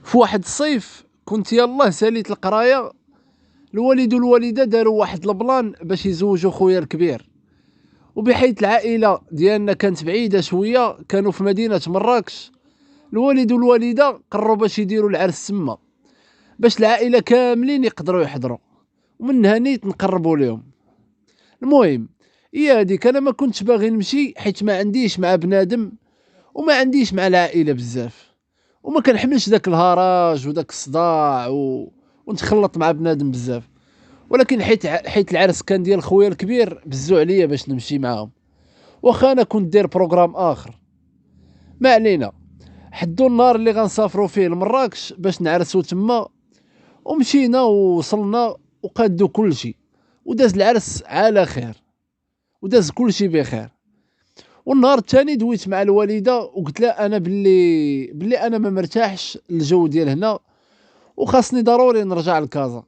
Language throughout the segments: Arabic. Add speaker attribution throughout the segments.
Speaker 1: في واحد الصيف كنت يلاه ساليت القرايه. الوالد والوالده داروا واحد البلان باش يزوجوا خويا الكبير، وبحيث العائله ديالنا كانت بعيده شويه، كانوا في مدينه مراكش. الوالد والوالده قرروا باش يديروا العرس تما، باش العائله كاملين يقدروا يحضروا، ومن هنيت نقربوا لهم. المهم هي هذيك، انا ما كنتش باغي نمشي حيت ما عنديش مع بنادم، وما عنديش مع العائله بزاف، وما كنحملش داك الهراج وداك الصداع ونتخلط مع بنادم بزاف. ولكن حيت العرس كان ديال خويا الكبير، بزو عليا باش نمشي معاهم، واخا انا كنت داير بروغرام اخر. ما علينا، حدو النهار اللي غنسافروا فيه لمراكش باش نعرسوا تما، ومشينا ووصلنا وقادو كلشي، وداز العرس على خير، وداز كلشي بخير. والنهار الثاني دويت مع الوالده وقلت لها انا بلي انا ما مرتاحش الجو ديال هنا، وخاصني ضروري نرجع لكازا.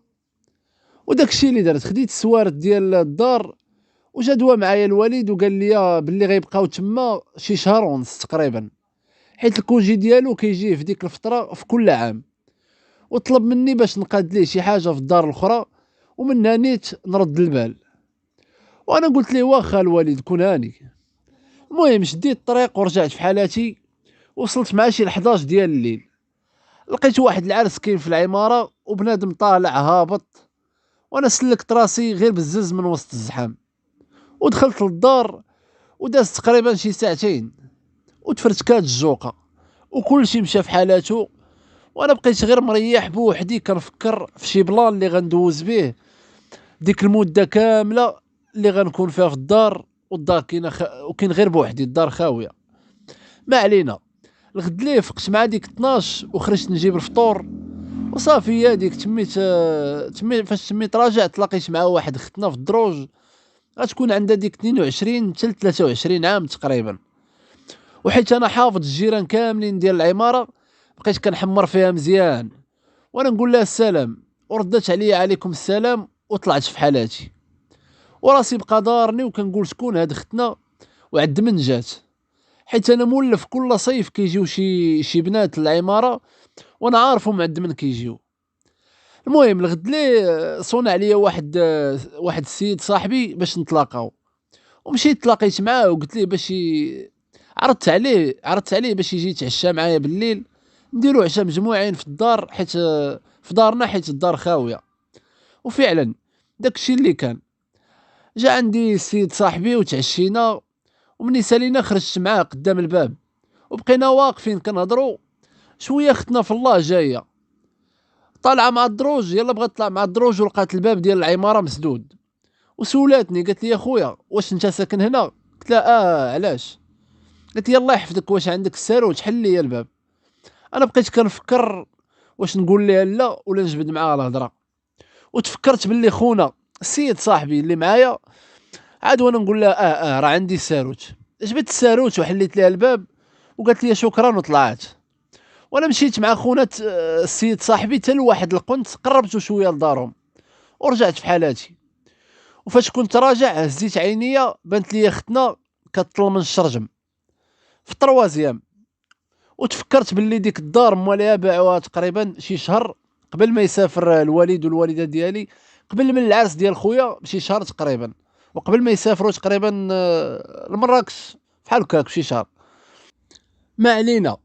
Speaker 1: وداك الشيء اللي درت، خديت السوارت ديال الدار، وجا دوا معايا الوالد وقال لي بلي غيبقاو تما شي شهر ونص تقريبا، حيت الكونجي ديالو كيجيه في ديك الفتره في كل عام، وطلب مني باش نقاد ليه شي حاجه في الدار الاخرى، ومن نيت نرد البال. وانا قلت ليه واخا الوالد كون هاني. المهم شديت الطريق ورجعت في حالاتي، وصلت مع شي 11 ديال الليل. لقيت واحد العرس كاين في العماره، وبنادم طالع هابط، وانا سلكت راسي غير بالزز من وسط الزحام، ودخلت للدار. وداز تقريبا شي ساعتين، وتفرتكات الجوقه، وكل شي مشى في حالاته، وانا بقيت غير مريح بوحدي كنفكر في شي بلان اللي غندوز به ديك المده كامله اللي غنكون فيها في الدار، والدار وكاين غير بوحدي، الدار خاويه. ما علينا، الغد ليه فقت مع ديك 12 وخرجت نجيب الفطور، وصافي يا ديك فاش تميت راجعت لقيت مع واحد اختنا في الدروج، غتكون عندها ديك 22 حتى 23 عام تقريبا. وحيت انا حافظ الجيران كاملين ديال العماره، بقيت كنحمر فيها مزيان، وانا نقول لها السلام، وردت عليا عليكم السلام، وطلعت في حالاتي. وراسي بقى دارني وكنقول شكون هاد اختنا وعد من جات، حيت انا مولف كل صيف كيجيو شي بنات للعماره، وانا عارفهم عند من كيجيو. المهم الغد ليه صون عليا واحد السيد صاحبي باش نتلاقاو، ومشيت تلاقيت معاه وقلت ليه عرضت عليه باش يجي يتعشى معايا بالليل، نديرو عشاء مجموعين في الدار، حيت في دارنا، حيت الدار خاويه. وفعلا داك الشيء اللي كان، جا عندي السيد صاحبي وتعشينا، ومني سالينا خرجت معاه قدام الباب، وبقينا واقفين كنهضروا. شويه اختنا في الله جايه طالعه مع الدروج، يلا بغات تطلع مع الدروج، ولقات الباب ديال العماره مسدود، وسولاتني قالت لي يا خويا واش انت ساكن هنا؟ قلت لها علاش؟ قالت لي الله يحفظك واش عندك الساروت حل لي الباب. انا بقيت كنفكر واش نقول لها لا ولا نجبد معاها الهضره، وتفكرت باللي خونا السيد صاحبي اللي معايا عاد، وانا نقول لها راه عندي الساروت. جبت الساروت وحليت لها الباب، وقالت لي شكرا وطلعت. وانا مشيت مع خونا السيد صاحبي حتى لواحد القنت، قربته شويه لدارهم، ورجعت في حالاتي. وفاش كنت راجع هزيت عينيا، بانت لي اختنا كتطل من الشرجم في الطروازيام. وتفكرت باللي ديك الدار مواليها باعوها تقريبا شي شهر قبل ما يسافر الوالد والوالده ديالي، قبل من العرس ديال خويا بشي شهر تقريبا، وقبل ما يسافروا تقريبا لمراكش بحال هكاك بشي شهر. ما علينا،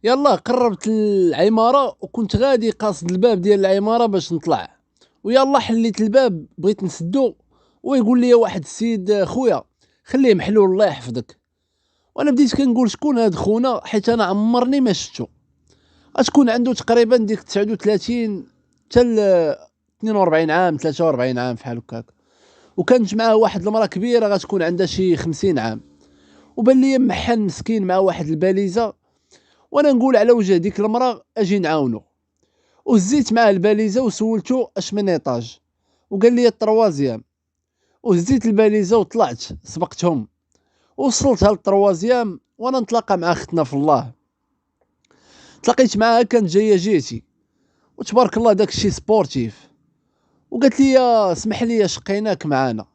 Speaker 1: يلا قربت العماره، وكنت غادي قاصد الباب ديال العماره باش نطلع، ويلا حليت الباب بغيت نسدو، ويقول لي واحد السيد خويا خليه محلول الله يحفظك. وانا بديت كنقول شكون هاد خونا، حيت انا عمرني ما شفتو. غتكون عنده تقريبا ديك 39 حتى 42 عام 43 عام بحال هكاك، وكانت معاه واحد المراه كبيره غتكون عندها شي 50 عام، وبان لي محن مسكين مع واحد الباليزه. وانا نقول على وجه ديك المراه اجي نعاونو، وهزيت معاه الباليزه وسولتو اش من ايطاج، وقال لي الطروازيام. وهزيت الباليزه وطلعت سبقتهم، وصلتها للطروازيام، وانا نتلاقى مع اختنا في الله. تلاقيت معاها كانت جايه جيتي، وتبارك الله داك الشيء سبورتيف، وقالت لي اسمح لي شقيناك معانا.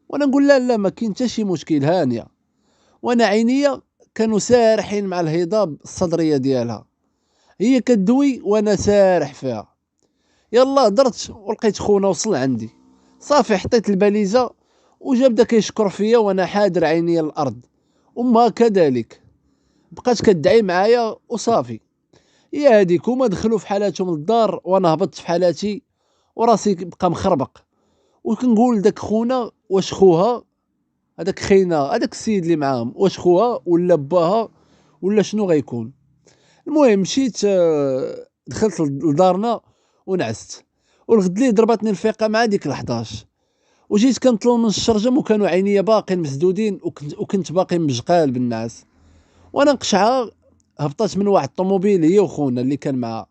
Speaker 1: وانا نقول لا لا ما كاين حتى شي مشكل هانيه. وانا عينيا كانوا سارحين مع الهضاب الصدريه ديالها، هي كدوي وانا سارح فيها. يلا درت ولقيت خونا وصل عندي، صافي حطيت الباليزه وجا بدا كيشكر فيا وانا حادر عيني الارض. امها كذلك بقات كدعي معايا وصافي. هي هاديك هما دخلوا في حالاتهم للدار وانا هبطت في حالاتي وراسي بقى مخربق. وكنقول داك خونا واش خوها، هذاك خينا هذاك السيد اللي معاهم واش خوها ولا باها ولا شنو غيكون. المهم مشيت دخلت لدارنا ونعست. والغد لي ضربتني الفيقه مع ديك ال11 وجيت كنطلو من الشرجم وكانوا عينيا باقين مسدودين وكنت باقي مجقال بالنعاس وانا نقشعها. هبطت من واحد الطوموبيل هي وخونا اللي كان معها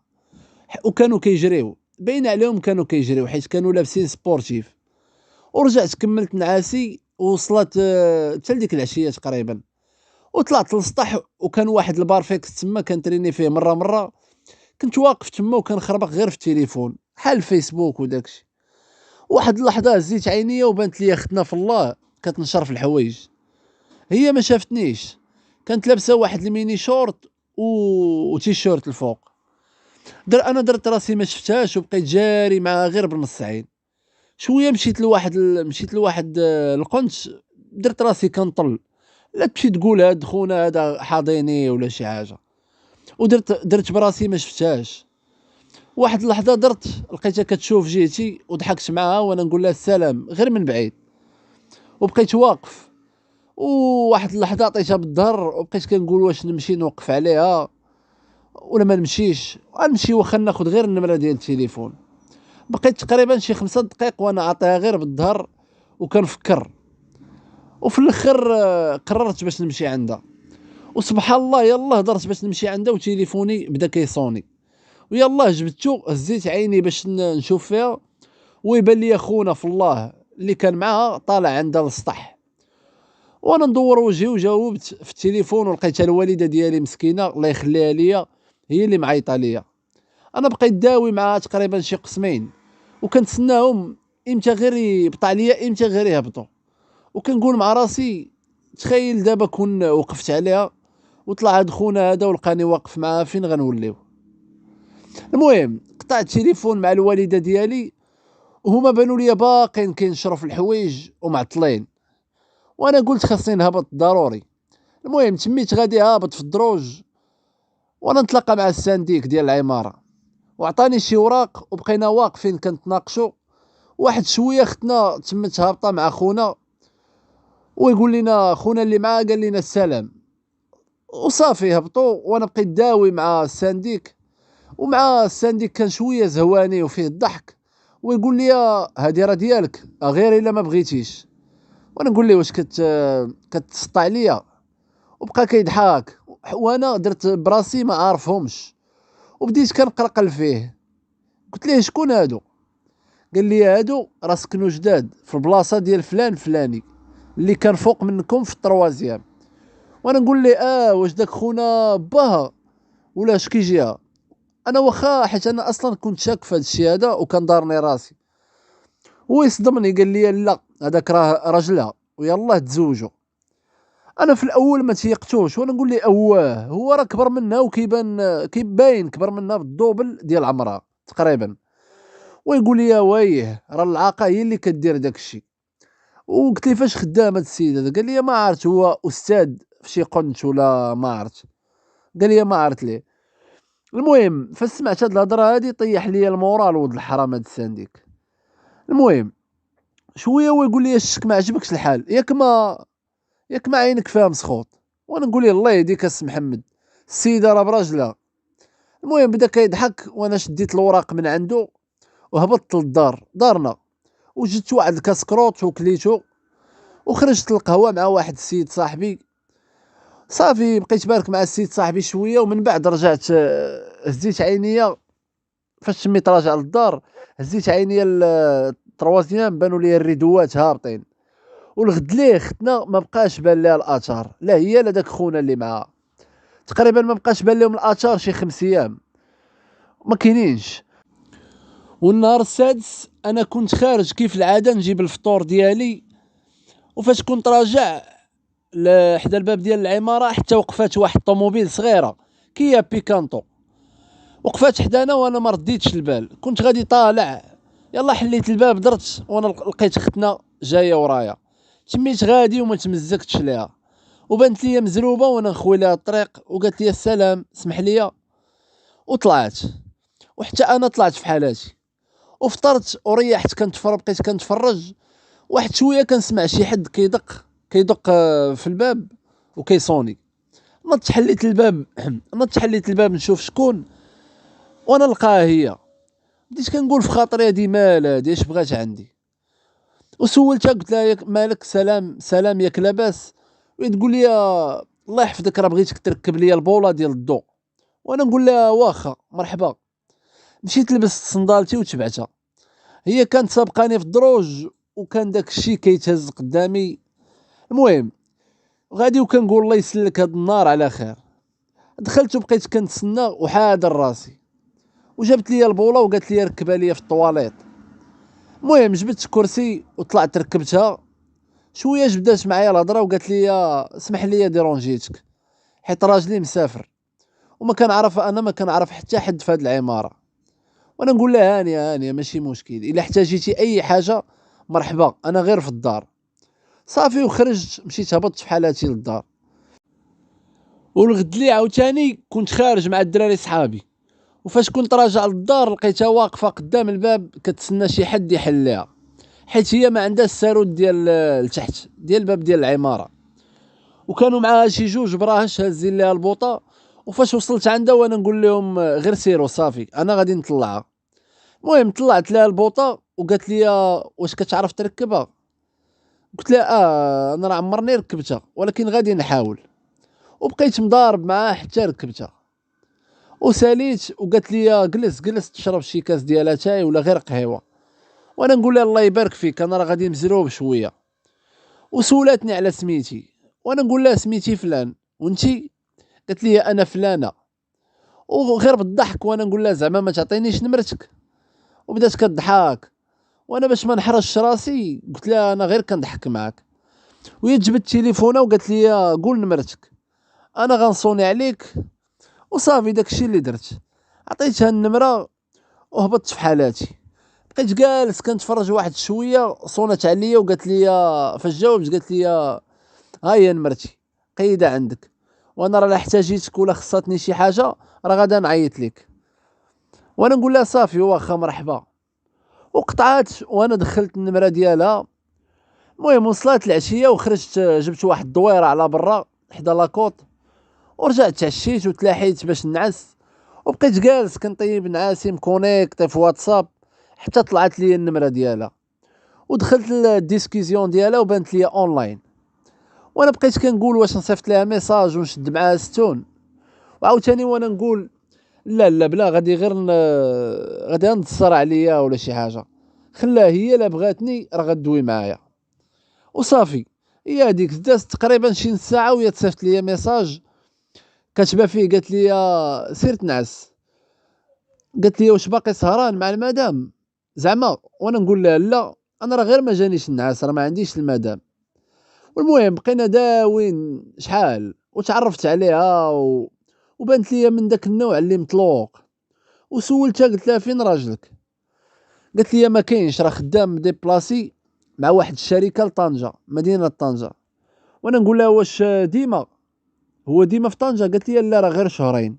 Speaker 1: وكانوا كيجريو، باين عليهم كانوا كيجريو حيت كانوا لابسين سبورتيف. ورجعت كملت نعاسي ووصلت حتى لديك العشيه تقريبا. وطلعت للسطح وكان واحد البارفيكس تما كنتريني فيه مره. كنت واقف تما وكنخربق غير في التليفون حال الفيسبوك وداكشي. واحد اللحظه هزيت عينيا وبانت لي اختنا في الله كتنشر في الحوايج. هي ما شافتنيش، كانت لابسه واحد الميني شورت وتيشيرت الفوق. انا درت راسي ما شفتهاش وبقيت جاري معها غير بنص عين. شويه مشيت لواحد القنت، درت راسي كنطل لا تمشي تقول هاد خونا هذا حاضيني ولا شي حاجه. درت براسي ما شفتهاش. واحد اللحظه لقيتها كتشوف جهتي وضحكت معها وانا نقول لها السلام غير من بعيد. وبقيت واقف وواحد اللحظه عطيتها بالظهر وبقيت كنقول واش نمشي نوقف عليها ولا ما نمشيش. غنمشي واخا ناخذ غير النمره ديال التليفون. بقيت تقريبا شي 5 دقائق وانا عاطيها غير بالظهر وكنفكر. وفي الاخر قررت باش نمشي عندها. وسبحان الله يلا هضرت باش نمشي عندها وتليفوني بدا كيصوني. ويلا جبدتو هزيت عيني باش نشوف فيها ويبان لي خونا في الله اللي كان معها طالع عندها للسطح. وانا ندور وجهي وجاوبت في التليفون ولقيتها الوالده ديالي مسكينه الله يخليها ليا هي اللي معيطه ليا. انا بقيت داوي معها تقريبا شي قسمين وكنتسناهم امتى غير يبطع ليا امتى غير يهبطوا. وكنقول مع راسي تخيل دابا كون وقفت عليها وطلع هاد خونا هذا ولقاني واقف معها فين غنوليو. المهم قطعت التليفون مع الوالده ديالي وهما بانوا لي باقين كينشروا في الحوايج ومعطلين. وانا قلت خاصني نهبط ضروري. المهم تميت غادي هابط في الدروج وانا نتلاقى مع السانديك ديال العماره وعطاني شي وراق وبقينا واقفين كنتناقشوا. واحد شويه اختنا تمت هابطه مع خونا ويقول لنا خونا اللي معاه قال لنا السلام وصافي هبطوا. وانا بقيت داوي مع السانديك ومع السانديك كان شويه زهواني وفيه الضحك ويقول لي هادي راه ديالك غير الا ما بغيتيش. وانا نقول ليه واش كتسطع عليا وبقى كيضحك وانا درت براسي ما عارفهمش وبديت كنقلقل فيه. قلت ليه شكون هادو؟ قال لي هادو راه سكنوا جداد في البلاصه ديال فلان فلاني اللي كان فوق منكم في الطروازيام. وانا نقول ليه واش داك خونا باها ولا اش كيجيها؟ انا واخا حيت انا اصلا كنت شاك في هذا الشيء هذا وكان دارني راسي. هو يصدمني قال لي لا هذاك راه راجلها ويلا تزوجوا. انا في الاول ما تيقتوش وانا نقول لي هو راه كبر منها كيباين كبر منها بالدوبل ديال عمرها تقريبا. ويقول لي ويه راه العاقه هي اللي كدير داك الشيء. وقلت لي فاش خدام هذا السيد هذا؟ قال لي ما عرفت هو استاذ في شي قنت ولا ما عرفت. قال لي ما عرفت ليه. المهم فاش سمعت هاد الهضره هادي طيح لي المورال ولد الحرام هاد السانديك. المهم شويه ويقول لي الشك ما عجبكش الحال ياك ما عينك فيها مسخوط. وانا نقول له الله يهديك السي محمد السيده راه براجلها. المهم بدا كيضحك وانا شديت الوراق من عنده وهبطت دارنا وجدت واحد الكاسكروط وكليتو وخرجت القهوه مع واحد السيد صاحبي. صافي بقيت بارك مع السيد صاحبي شويه ومن بعد رجعت هزيت عينيا فاش تميت راجع للدار. هزيت عينيا التروازيام بانوا لي الريدوات هابطين. والغد ليه ختنا ما بقاش بان لها الاثار لا هي لا داك خونا اللي معاها. تقريبا ما بقاش بان لهم الاثار شي 5 ايام ما كاينينش. والنهار السادس انا كنت خارج كيف العاده نجيب الفطور ديالي وفاش كنت راجع لحدا الباب ديال العماره حتى وقفات واحد الطوموبيل صغيره كيا بيكانتو. وقفات حدانا وانا ما رديتش البال، كنت غادي طالع، يلا حليت الباب درت وانا لقيت اختنا جايه ورايا. تميت غادي وما تمزكتش ليها، وبانت ليا مزروبه وانا نخوي لها الطريق، وقالت لي السلام سمح لي، وطلعت. وحتى انا طلعت في حالاتي وفطرت وريحت، بقيت كنتفرج. واحد شويه كنسمع شي حد كيدق في الباب وكيصوني. نضت حليت الباب نشوف شكون، وانا نلقاها هي. بديت كنقول في خاطري هادي مال هادي اش بغات عندي، وسولتها قلت لها ياك مالك، سلام ياك لاباس؟ وتقول لي الله يحفظك راه بغيتك تركب لي البوله ديال الضوء. وانا نقول لها واخا مرحبا. مشيت لبست صندالتي وتبعتها. هي كانت سابقاني في الدروج، وكان داك الشيء كيتهز قدامي. المهم غادي وكنقول الله يسلك هاد النار على خير. دخلت وبقيت كنتسنى وحاضر راسي، وجابت لي البوله وقالت لي ركبها لي في الطواليط. المهم جبت كرسي وطلعت ركبتها. شويه بدات معايا الهضره وقالت لي اسمح لي ديرونجيتك، حيت راجلي مسافر انا ما كنعرف حتى حد في هاد العماره. وانا نقول لها هانيه ماشي مشكل، الا احتاجيتي اي حاجه مرحبا، انا غير في الدار. صافي وخرجت، مشيت هبطت في حالاتي للدار. والغد لي عاوتاني كنت خارج مع الدراري صحابي، وفاش كنت راجع للدار لقيتها واقفه قدام الباب كتسنى شي حد يحل ليها، حيت هي ما عندها السارود ديال التحت ديال الباب ديال العماره. وكانوا معاها شي جوج براهش هازين ليها البوطه. وفاش وصلت عندها وانا نقول لهم غير سيروا صافي انا غادي نطلعها. المهم طلعت لها البوطه وقالت لي واش كتعرف تركبها؟ قلت لها انا راه عمرني ركبتها ولكن غادي نحاول. وبقيت مضارب معاها حتى ركبتها وساليت. وقالت لي جلس تشرب شي كاس ديال اتاي ولا غير قهوه. وانا نقول لها الله يبارك فيك انا راه غادي مزروب شويه. وسولاتني على سميتي، وانا نقول لها سميتي فلان وانتي؟ قالت لي انا فلانه. وغير بالضحك وانا نقول لها زعما ما تعطينيش نمرتك؟ وبدات كضحك، وانا باش ما نحرجش راسي قلت لها انا غير كنضحك معاك. وهي جبت التليفونه وقالت لي قول نمرتك انا غنصوني عليك. وصافي داكشي اللي درت، عطيتها النمره وهبطت في حالاتي. بقيت جالس كنتفرج واحد شويه، صونت عليا وقالت لي فاش جاوبت قالت لي ها هي نمرتي قيدها عندك، وانا راه لا احتاجيتك ولا خصاتني شي حاجه راه غادا نعيط لك. وانا نقول لها صافي واخا مرحبا. وقطعات وانا دخلت النمره ديالها. المهم وصلت العشيه وخرجت، جبت واحد الدويره على برا حدا لاكوط، ورجعت تعشيت وتلاحيت باش نعس. وبقيت جالس كنطيب نعاسي مكونيكتي في واتساب حتى طلعت لي النمره ديالها. ودخلت الديسكيزيون ديالها وبانت لي اونلاين. وانا بقيت كنقول واش نصيفط لها ميساج ونشد معاها ستون. وعاوتاني وانا نقول لا بلا غادي نتصر عليا ولا شي حاجه، خلاها هي لا بغاتني راه غدوي معايا. وصافي هي هذيك دازت تقريبا شي نص ساعه وهي تصيفط لي ميساج كاتبه فيه، قالت لي سير تنعس. قالت لي واش باقي سهران مع المدام زعما؟ وانا نقول لها لا انا راه غير ما جانيش النعاس، راه ما عنديش المدام. والمهم بقينا داوين شحال وتعرفت عليها وبانت لي من داك النوع اللي مطلوق. وسولتها قلت لها فين راجلك؟ قالت لي ما كاينش، راه خدام ديبلاسي مع واحد الشركه لطنجه، مدينه طنجه. وانا نقول لها واش هو ديما في طنجه؟ قالت لي لا راه غير شهرين.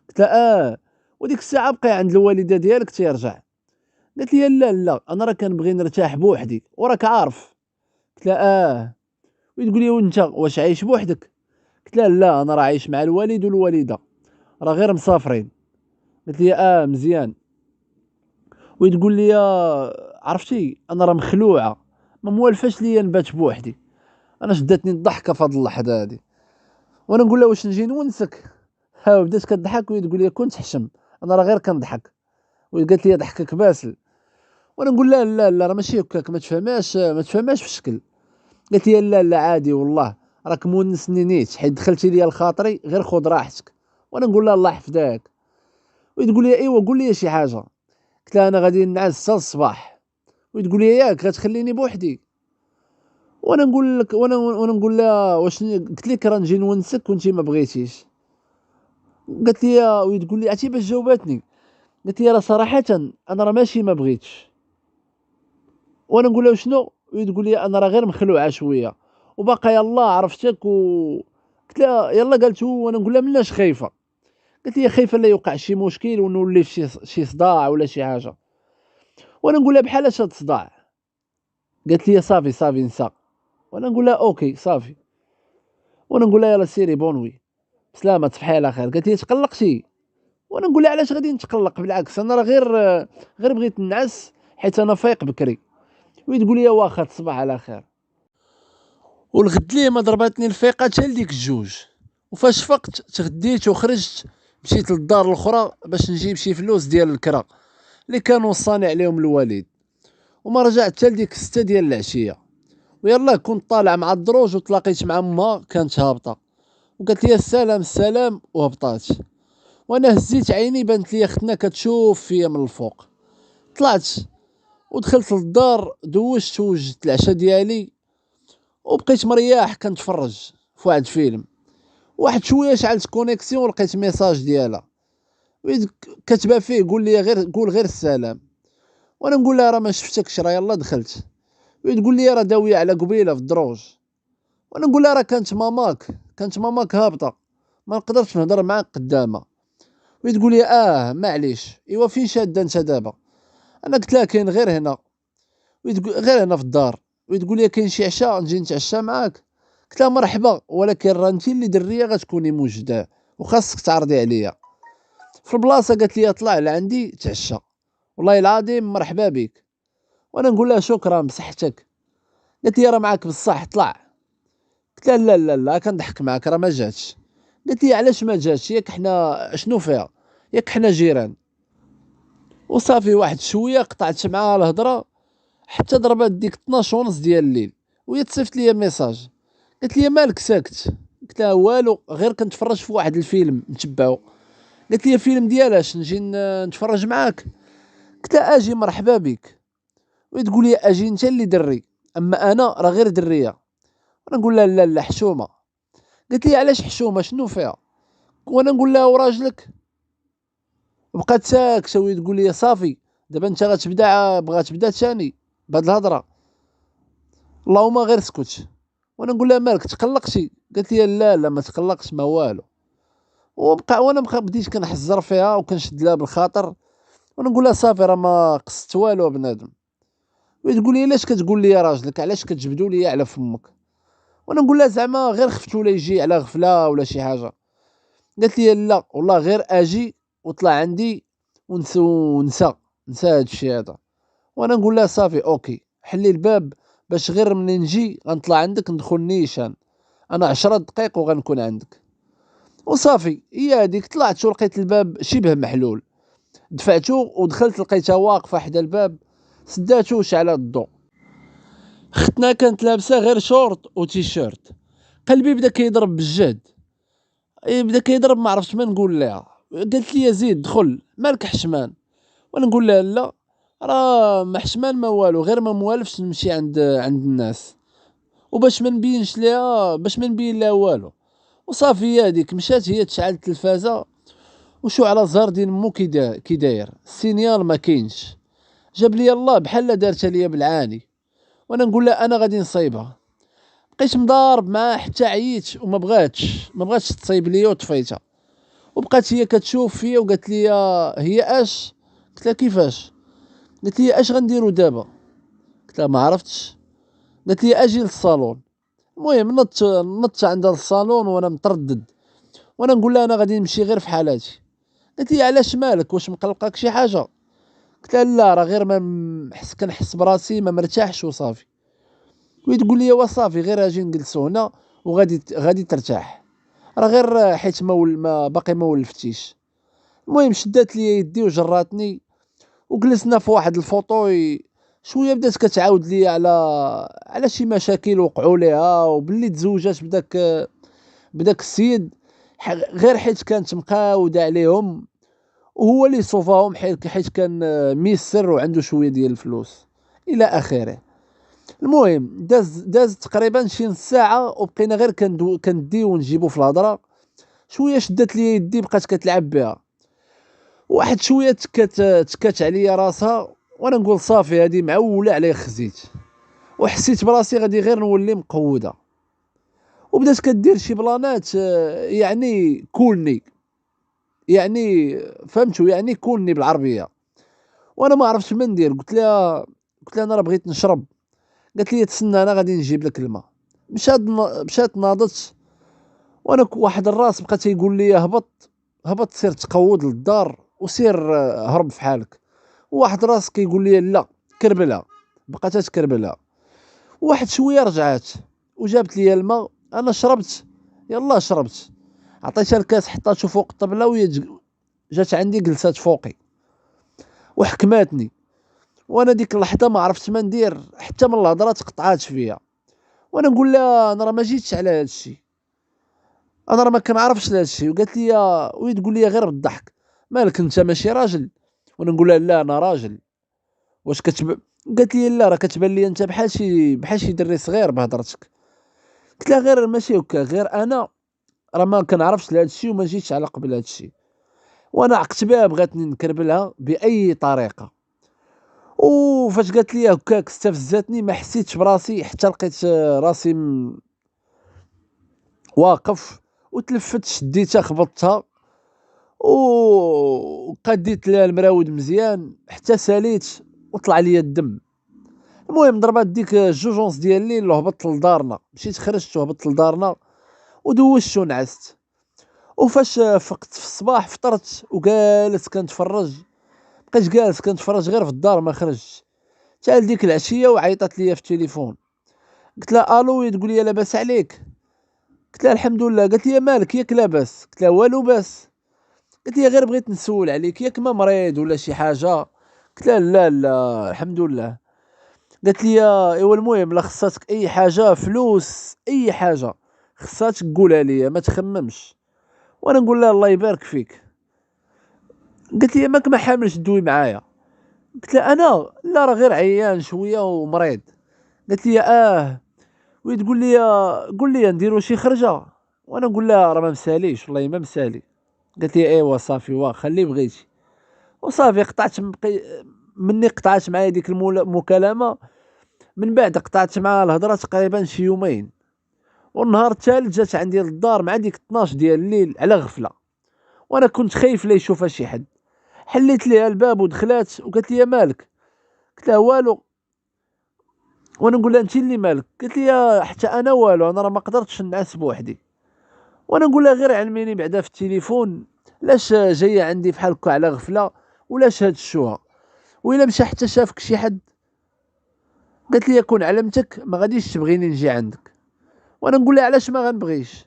Speaker 1: قلت لها وديك الساعه بقى عند الوالده ديالك تيرجع. قالت لي لا انا راه كنبغي نرتاح بوحدي وراك عارف. قلت لها وتقول لي وانت واش عايش بوحدك؟ قلت لها لا انا راه عايش مع الوالد والوالده، راه غير مسافرين. قالت لي مزيان. وتقول لي عرفتي انا راه مخلوعه، ما موالفاش ليا نبات بوحدي. انا شدتني الضحكه في هذه اللحظه هذه. وانا نقول لها واش نجي نونسك؟ بدات كضحك وتقول لي كنت حشم، انا راه غير كنضحك. وقالت لي ضحكك باسل. وانا نقول لها لا راه ماشي هكاك، ما تفهماش في الشكل. قالت لي لا عادي والله راك مونسني نيت حيت دخلتي ليا لخاطري، غير خذ راحتك. وانا نقول لها الله يحفظك. وتقول لي ايوا قول لي شي حاجه. قلت لها انا غادي نعس حتى الصباح. وتقول لي ياك غتخليني بوحدي؟ وانا نقول لك وانا نقول لها واش قلت لك راه نجي نونسك وانت ما بغيتيش. قالت لي وتقول لي عرفتي باش جاوباتني؟ قالت لي راه صراحه انا راه ماشي ما بغيتش. وانا نقول لها شنو، وهي تقول لي انا راه غير مخلوعه شويه وباقا يلا عرفتك قلت لها يلا قالت وانا نقول لها مناش خايفه. قالت لي خايفه لا يوقع شي مشكل ونولي في شي صداع ولا شي حاجه. وانا نقول لها بحال اش هاد الصداع. قالت لي صافي صافي نسى. وانا نقول لها اوكي صافي. وانا نقول لها يلا سيري بونوي بسلامه تصبحي على خير. قالت لي تقلقتي. وانا نقول لها علاش غادي نتقلق، بالعكس انا راه غير بغيت نعس حيت انا فايق بكري. وهي تقول لي واخا تصبح على خير. والغد ليه ما ضربتني الفيقه حتى لديك الجوج. وفاش فقت تغديت وخرجت، مشيت للدار الاخرى باش نجيب شي فلوس ديال الكرا اللي كان وصاني عليهم الوالد. وما رجعت حتى لديك 6 ديال العشيه. ويلا كنت طالع مع الدروج وتلاقيت مع امها كانت هابطه، وقالت لي السلام السلام وهبطات. وانا هزيت عيني بانت لي اختنا كتشوف فيا من الفوق. طلعت ودخلت للدار دوشت وجدت العشاء ديالي وبقيت مرياح كنتفرج في واحد الفيلم. واحد شويه شعلت كونيكسيون ولقيت ميساج ديالها كاتبه فيه قول غير السلام. وانا نقول لها راه ما شفتكش راه يلا دخلت. تقول لي راه داويه على قبيله في الدروج. وانا نقول لها راه كانت ماماك هابطه ما نقدرش نهضر معاك قدامها. تقول لي معليش ايوا فين شاده انت دابا. انا قلت لها كاين غير هنا. غير هنا في الدار. تقول لي كاين شي عشاء نجي نتعشى معاك. قلت لها مرحبا ولكن راه انت اللي دريه غتكوني موجوده وخاصك تعرضي عليا في البلاصه. قالت لي طلع لعندي تعشى والله العظيم مرحبا بك. وانا نقول لها شكرا بصحتك. قالت لي راه معاك بصح طلع. قلت لها لا لا لا كنضحك معاك راه ما جاتش. قالت لي علاش ما جاتش ياك حنا شنو فيها ياك حنا جيران. وصافي واحد شويه قطعت معاها الهضره حتى ضربات ديك 12 ونص ديال الليل وهي تصيفط لي ميساج. قالت لي مالك ساكت. قلت لها والو غير كنتفرج في واحد الفيلم نتبعو. قالت لي فيلم ديالاش نجي نتفرج معاك. قلت لها اجي مرحبا بك. تقول لي اجي انت اللي دري اما انا راه غير دريه. انا نقول لها لا لا حشومه. قالت لي علاش حشومه شنو فيها. وانا نقول لها وراجلك. بقات ساكته وهي تقول لي صافي دابا انت بغات تبدا ثاني بهاد الهضره اللهم غير اسكت. وانا نقول لها مالك تقلقتي. قالت لي لا لا ما تقلقش ما والو. وانا بديت كنحزر فيها وكنشد لها بالخاطر. وانا نقول لها صافي راه ما قصت والو بنادم. تقول لي علاش كتقول لي راجلك علاش كتجبدوا لي على فمك. وانا نقول لها زعما غير خفت ولا يجي على غفله ولا شي حاجه. قالت لي لا والله غير اجي وطلع عندي ونسى هاد الشيء هذا. وانا نقول لها صافي اوكي حلي الباب باش غير منين نجي غنطلع عندك ندخل نيشان. انا 10 دقائق وغنكون عندك. وصافي هي هذيك طلعت ولقيت الباب شبه محلول. دفعته ودخلت لقيتها واقفه حدا الباب. سداتو وشعل الضوء. اختنا كانت لابسه غير شورت وتيشيرت. قلبي بدا كيضرب بالجهد. بدا كيضرب ما عرفتش ما نقول لها. قالت لي زيد دخل مالك حشمان. وانا نقول لها لا راه ما حشمان ما والو غير ما موالفش نمشي عند الناس وباش ما نبينش ليها باش ما نبين لها والو. وصافي هي هذيك مشات هي تشعل التلفازه وشو على زهر دين مو كي داير السينيال ما كاينش. جاب لي الله بحال دارتها ليا بالعاني. وانا نقول لها انا غادي نصايبها. بقيت مضارب معاها حتى عييت وما بغاتش تصايب ليا وطفيتها. وبقات هي كتشوف فيا وقالت لي هي اش. قلت لها كيفاش. قالت لي اش غنديروا دابا. قلت لها ما عرفتش. قالت لي اجي للصالون. المهم نط عندها للصالون وانا متردد. وانا نقول لها انا غادي نمشي غير في حالاتي. قالت لي علاش مالك واش مقلقاك شي حاجه. قلت لها لا راه غير ما كنحس براسي ما مرتاحش وصافي. تقول لي وصافي غير اجي نجلسوا هنا وغادي ترتاح راه غير حيت ما باقي ما ولفتيش. المهم شدات لي يدي وجراتني وجلسنا في واحد الفوطو. شويه بدات كتعاود لي على شي مشاكل وقعوا ليها وباللي تزوجات بداك السيد غير حيت كانت مقاوده عليهم وهو اللي صوفاهم حيت كان ميسر وعنده شويه ديال الفلوس الى اخره. المهم داز تقريبا شي نص ساعه وبقينا غير كنديو ونجيبو في الهضره. شويه شدات لي يدي بقات كتلعب بها واحد شويه تكات عليا راسها، وانا نقول صافي هذه معوله عليه خزيت، وحسيت براسي غادي غير نولي مقوده. وبدات كدير شي بلانات يعني كولني، يعني فهمتوا يعني كولني بالعربيه. وانا ما عرفتش ما ندير. قلت لها انا راه بغيت نشرب. قالت لي تسنى انا غادي نجيب لك الماء. مشات ناضت. وانا واحد الراس بقى تيقول لي هبط هبط، سير تقود للدار وسير هرب في حالك. وواحد راس كيقول لي لا كربلها. بقات تكربلها. واحد شويه رجعات وجابت لي الماء. انا شربت، يلا شربت، عطيتها الكاس حطاتو فوق الطبله، وهي جات عندي جلسات فوقي وحكماتني. وانا ديك اللحظه ما عرفت ما ندير، حتى من الهضره تقطعات فيا. وانا نقول لها انا راه ما جيتش على هذا الشيء، انا راه ما كنعرفش هذا الشيء. وقالت لي وهي تقول لي غير بالضحك مالك انت ماشي راجل. وانا نقول لها لا انا راجل. واش قالت لي لا راه كتبان لي انت بحال شي دري صغير بهضرتك. قلت لها غير ماشي هكا، غير انا راه ما كنعرفش لهذا الشيء وما جيتش على قبل هذا الشيء. وانا عقت بها بغاتني نكربلها باي طريقه. وفاش قالت لي هكاك استفزتني، ما حسيتش براسي حتى لقيت راسي واقف. وتلفت شديتها خبطتها وقديت لها المراود مزيان حتى ساليت وطلع لي الدم. المهم ضربات ديك الجوجونس ديال الليل وهبطت لدارنا، مشيت خرجت وهبطت لدارنا ودوشت ونعست. وفاش فقت في الصباح فطرت وجالس كنتفرج. بقيت جالس كنتفرج غير في الدار ما خرجتش حتى ديك العشيه. وعيطت لي في التليفون، قلت لها الو، تقول لي لاباس عليك؟ قلت لها الحمد لله. قالت لي مالك ياك لاباس؟ قلت لها والو باس. قالت لي غير بغيت نسول عليك ياك ما مريض ولا شي حاجه؟ قلت لها لا لا الحمد لله. قالت لي ايوا المهم لا خصاتك اي حاجه، فلوس اي حاجه خصاتك قولها لي ما تخممش. وانا نقول لها الله يبارك فيك. قالت لي ماك ما حاملش تدوي معايا؟ قلت لها انا لا راه غير عيان شويه ومريض. قالت لي وتقول لي قول لي نديرو شي خرجه. وانا نقول لها راه ما مساليش والله ما مسالي. قالت لي ايوا صافي خلي بغيتي. وصافي قطعت معايا ديك المكالمه. من بعد قطعت مع الهضره تقريبا شي يومين. والنهار الثالث جات عندي للدار مع ديك 12 ديال الليل على غفله، وانا كنت خايف لا يشوفها شي حد. حليت ليها الباب ودخلات وقالت لي مالك؟ قلت لها والو. وانا نقول لها انت اللي مالك؟ قالت لي حتى انا والو، انا راه ما قدرتش نعس بوحدي. وانا نقول لها غير علميني بعدا في التليفون لاش جايه عندي بحال هكا على غفله، ولاش هاد الشوها، وإلا مشى حتى شافك شي حد. قالت لي كون علمتك ما غاديش تبغيني نجي عندك. وانا نقول لها علاش ما غنبغيش؟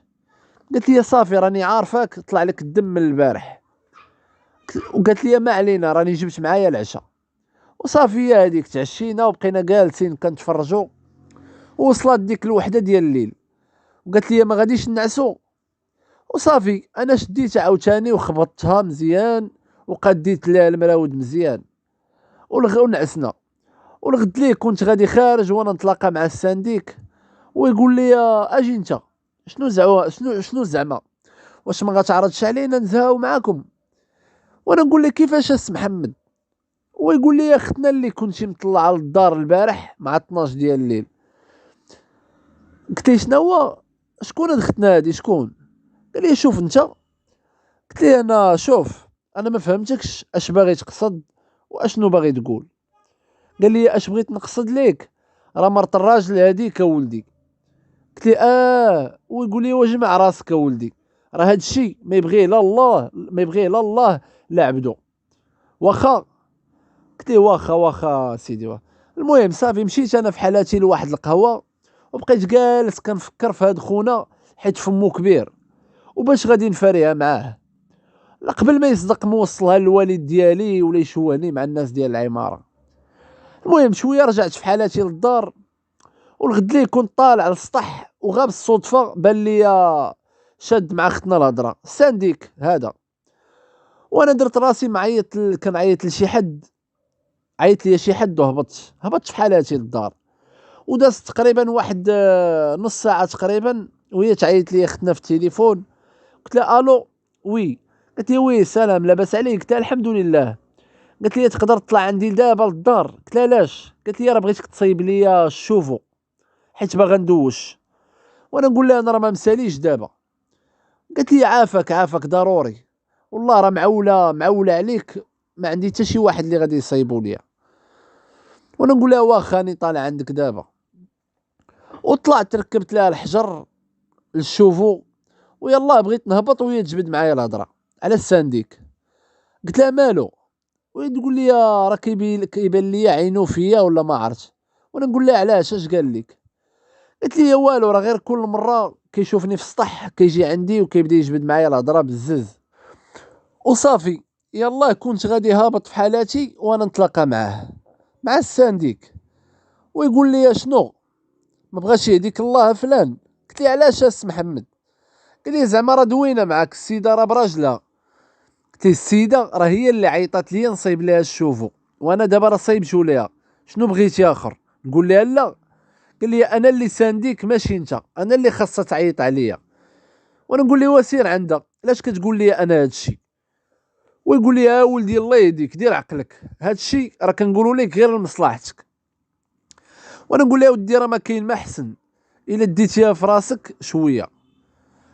Speaker 1: قالت لي صافي راني عارفاك طلع لك الدم من البارح. وقالت لي ما علينا راني جبت معايا العشاء. وصافي هذيك تعشينا وبقينا جالسين كنتفرجوا. وصلت ديك الوحده ديال الليل وقالت لي ما غاديش نعسو. وصافي انا شديتها عاوتاني وخبطتها مزيان وقديت لها المراود مزيان ونعسنا. والغد ليه كنت غادي خارج وانا نتلاقى مع السانديك ويقول لي اجي انت شنو زعما واش ما غتعرضش علينا نزهاو معاكم؟ وانا نقول له كيفاش اس محمد؟ ويقول لي اختنا اللي كنتي مطلعه للدار البارح مع 12 ديال الليل. قلت لي شنو هو؟ شكون هاد اختنا هادي شكون؟ قال لي شوف انت. قلت لي انا شوف انا ما فهمتكش اش باغي تقصد واشنو باغي تقول. قال لي اش بغيت نقصد ليك راه مرت الراجل هاديك ولدي. قلت لي ويقول لي واجمع راسك ولدي، راه هاد الشيء ما يبغيه لا الله لا عبدو. واخا. قلت لي واخا سيدي المهم صافي مشيت انا في حالاتي لواحد القهوه وبقيت جالس كنفكر في هاد خونا حيت فمو كبير وباش غادي نفاريها معاه قبل ما يصدق موصلها للوالد ديالي ولا يشوهني مع الناس ديال العماره. المهم شويه رجعت في حالاتي للدار والغد ليه كنت طالع للسطح وغاب الصدفه بان لي شاد مع اختنا الهضره سانديك هذا. وانا درت راسي معيط كنعيط لشي حد، عيط لي شي حد وهبطت في حالاتي للدار. ودازت تقريبا واحد نص ساعه تقريبا وهي تعيط لي اختنا في التليفون. قلت لها الو وي. قالت لي وي سلام لاباس عليك؟ قلت لها الحمد لله. قالت لي تقدر تطلع عندي دابا للدار؟ قلت لها علاش؟ قالت لي راه بغيتك تصايب لي الشوفو حيت باغا ندوش. وانا نقول لها انا راه ما مساليش دابا. قالت لي عافاك عافاك ضروري، والله راه معوله عليك، ما عندي حتى شي واحد اللي غادي يصايبوا ليا. وانا نقول لها واخا راني طالع عندك دابا. وطلعت ركبت لها الحجر للشوفو، ويلا بغيت نهبط وهي تجبد معايا الهضره على السانديك. قلت لها مالو؟ وهي تقول لي راه كيبان لي عينو فيا ولا ما عرفت. وانا نقول لها علاش اش قال لك؟ قالت لي والو، راه غير كل مره كيشوفني في السطح كيجي عندي وكيبدا يجبد معايا الهضره بزز. وصافي يلا كنت غادي هابط في حالاتي وانا نتلاقى معاه مع السانديك، ويقول لي شنو ما بغاش يهديك الله فلان؟ قلت لي علاش اس محمد؟ قال لي زعما راه دوينه معاك السيده راه براجلها. قلت لي السيده راه هي اللي عيطات لي نصيب ليها الشوفو، وانا دابا راه صايبتو ليها، شنو بغيتي اخر؟ نقول لها لا. قال لي انا اللي سانديك ماشي انت، انا اللي خاصها تعيط عليا. وانا نقول لي وسير عندها، علاش كتقول لي انا هادشي؟ ويقول لي ولدي الله يهديك دير عقلك، هادشي راه كنقولوا لك غير لمصلحتك. وانا نقول لها ودي راه ما كاين ما احسن الا ديتيها في راسك شويه.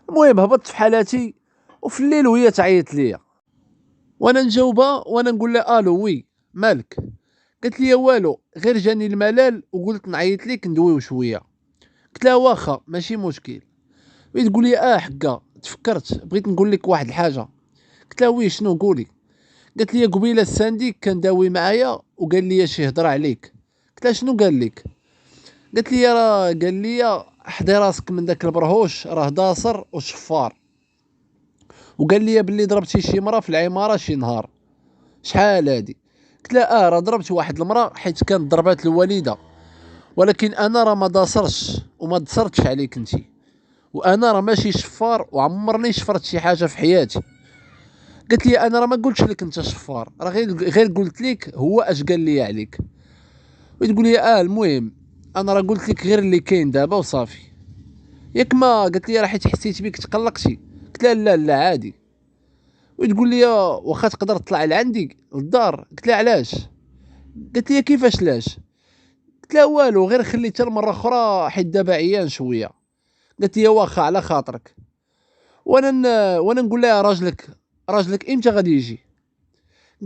Speaker 1: المهم هبطت في حالاتي، وفي الليل وهي تعيط ليا، وانا نجاوبها وانا نقول لها الو وي مالك؟ قالت لي والو غير جاني الملال وقلت نعيط ليك ندويو شويه. قلت لها واخا ماشي مشكل. وهي تقول لي حكا تفكرت بغيت نقول لك واحد الحاجه. قلت لها وي شنو قولي؟ قالت لي قبيله السانديك كان داوي معايا وقال لي شي هضره عليك. قلت لها شنو قال لك؟ قالت لي راه قال لي حضي راسك من داك البرهوش راه داصر وشفار، وقال لي باللي ضربتي شي مرة في العماره شي نهار. شحال هادي؟ قلت لها راه ضربت واحد المراه حيت كانت ضربات الوالده، ولكن انا راه ما داصرش وما دصرتش عليك انتي، وانا راه ماشي شفار وعمرني شفرت شي حاجه في حياتي. قالت لي انا راه ما قلتش لك انت شفار، راه غير قلت لك هو اش قال لي عليك. وتقول لي المهم انا راه قلت لك غير اللي كاين دابا وصافي. ياك ما قالت لي راه حيت حسيت بك تقلقتي. قلت لها لا لا عادي. وتقول لي واخا تقدر تطلع لعندي للدار؟ قلت لها علاش؟ قالت لي كيفاش لاش؟ قلت لها والو غير خليتها المره اخرى حيت دابا عيان شويه. قالت لي واخا على خاطرك. وانا نقول لها راجلك امتى غادي يجي؟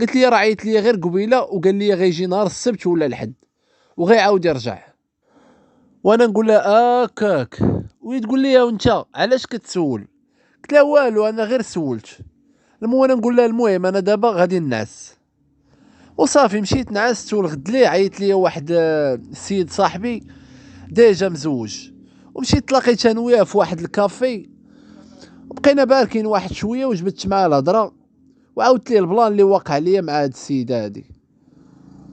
Speaker 1: قالت لي راه عيط لي غير قبيله وقال لي غيجي نهار السبت ولا الحد وغيعاود يرجع. وانا نقول لها هكاك. وهي تقول لي وانت علاش كتسول؟ قلت لها والو انا غير سولت. وانا نقول لها المهم انا دابا غادي نعس. وصافي مشيت نعست، والغد ليه عيط لي واحد السيد صاحبي ديجا مزوج، ومشيت تلاقيت انا وياه في واحد الكافي، وبقينا باركين واحد شويه وجبدت معاه الهضره، وعاودت ليه البلان اللي واقع ليا مع هاد السيده هادي،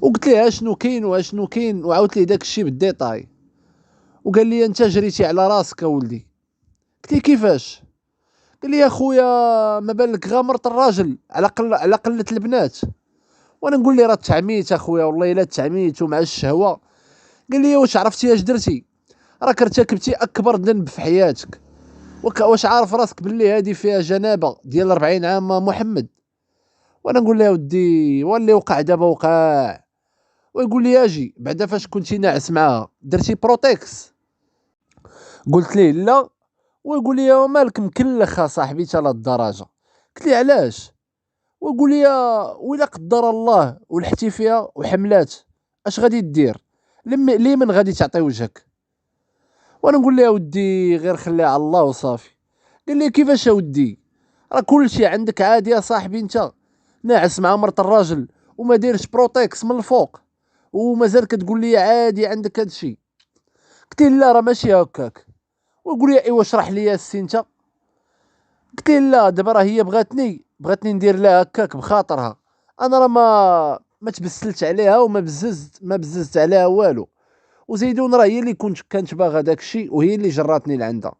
Speaker 1: وقلت ليه اشنو كاين واشنو كاين، وعاودت ليه داك الشيء بالديطاي. وقال لي انت جريتي على راسك ولدي. قلت ليه كيفاش؟ قال لي يا خويا ما بالك غامرت الراجل على قله البنات. وانا نقول لي راه تعميت اخويا والله الا تعميت ومع الشهوه. قال لي واش عرفتي اش درتي؟ راك ارتكبتي اكبر ذنب في حياتك. واش عارف راسك باللي هذه فيها جنابه ديال 40 عام محمد؟ وانا نقول له ودي واللي وقع دابا وقع. ويقول لي اجي بعدا فاش كنتي ناعس معاها درتي بروتكس؟ قلت ليه لا. ويقول لي مالك مكلخ صاحبي حتى للدرجه؟ قلت لي علاش؟ ويقول لي ولا قدر الله ولحتي فيها وحملات اش غادي دير؟ لمن غادي تعطي وجهك؟ وانا نقول له ودي غير خليها على الله وصافي. قال لي كيفاش ودي؟ راه كلشي عندك عادي يا صاحبي، انت ناعس مع مرت الراجل وما دايرش بروتكس من الفوق ومازال كتقول لي عادي عندك هادشي؟ قلت له لا راه ماشي هكاك. ويقول لي ايوا اشرح لي السي انت. قلت له لا دابا راه هي بغاتني ندير لها هكاك بخاطرها، انا راه ما تبسلت عليها وما بززت عليها والو، وزيدون راه هي اللي كانت باغا داكشي وهي اللي جراتني لعندها.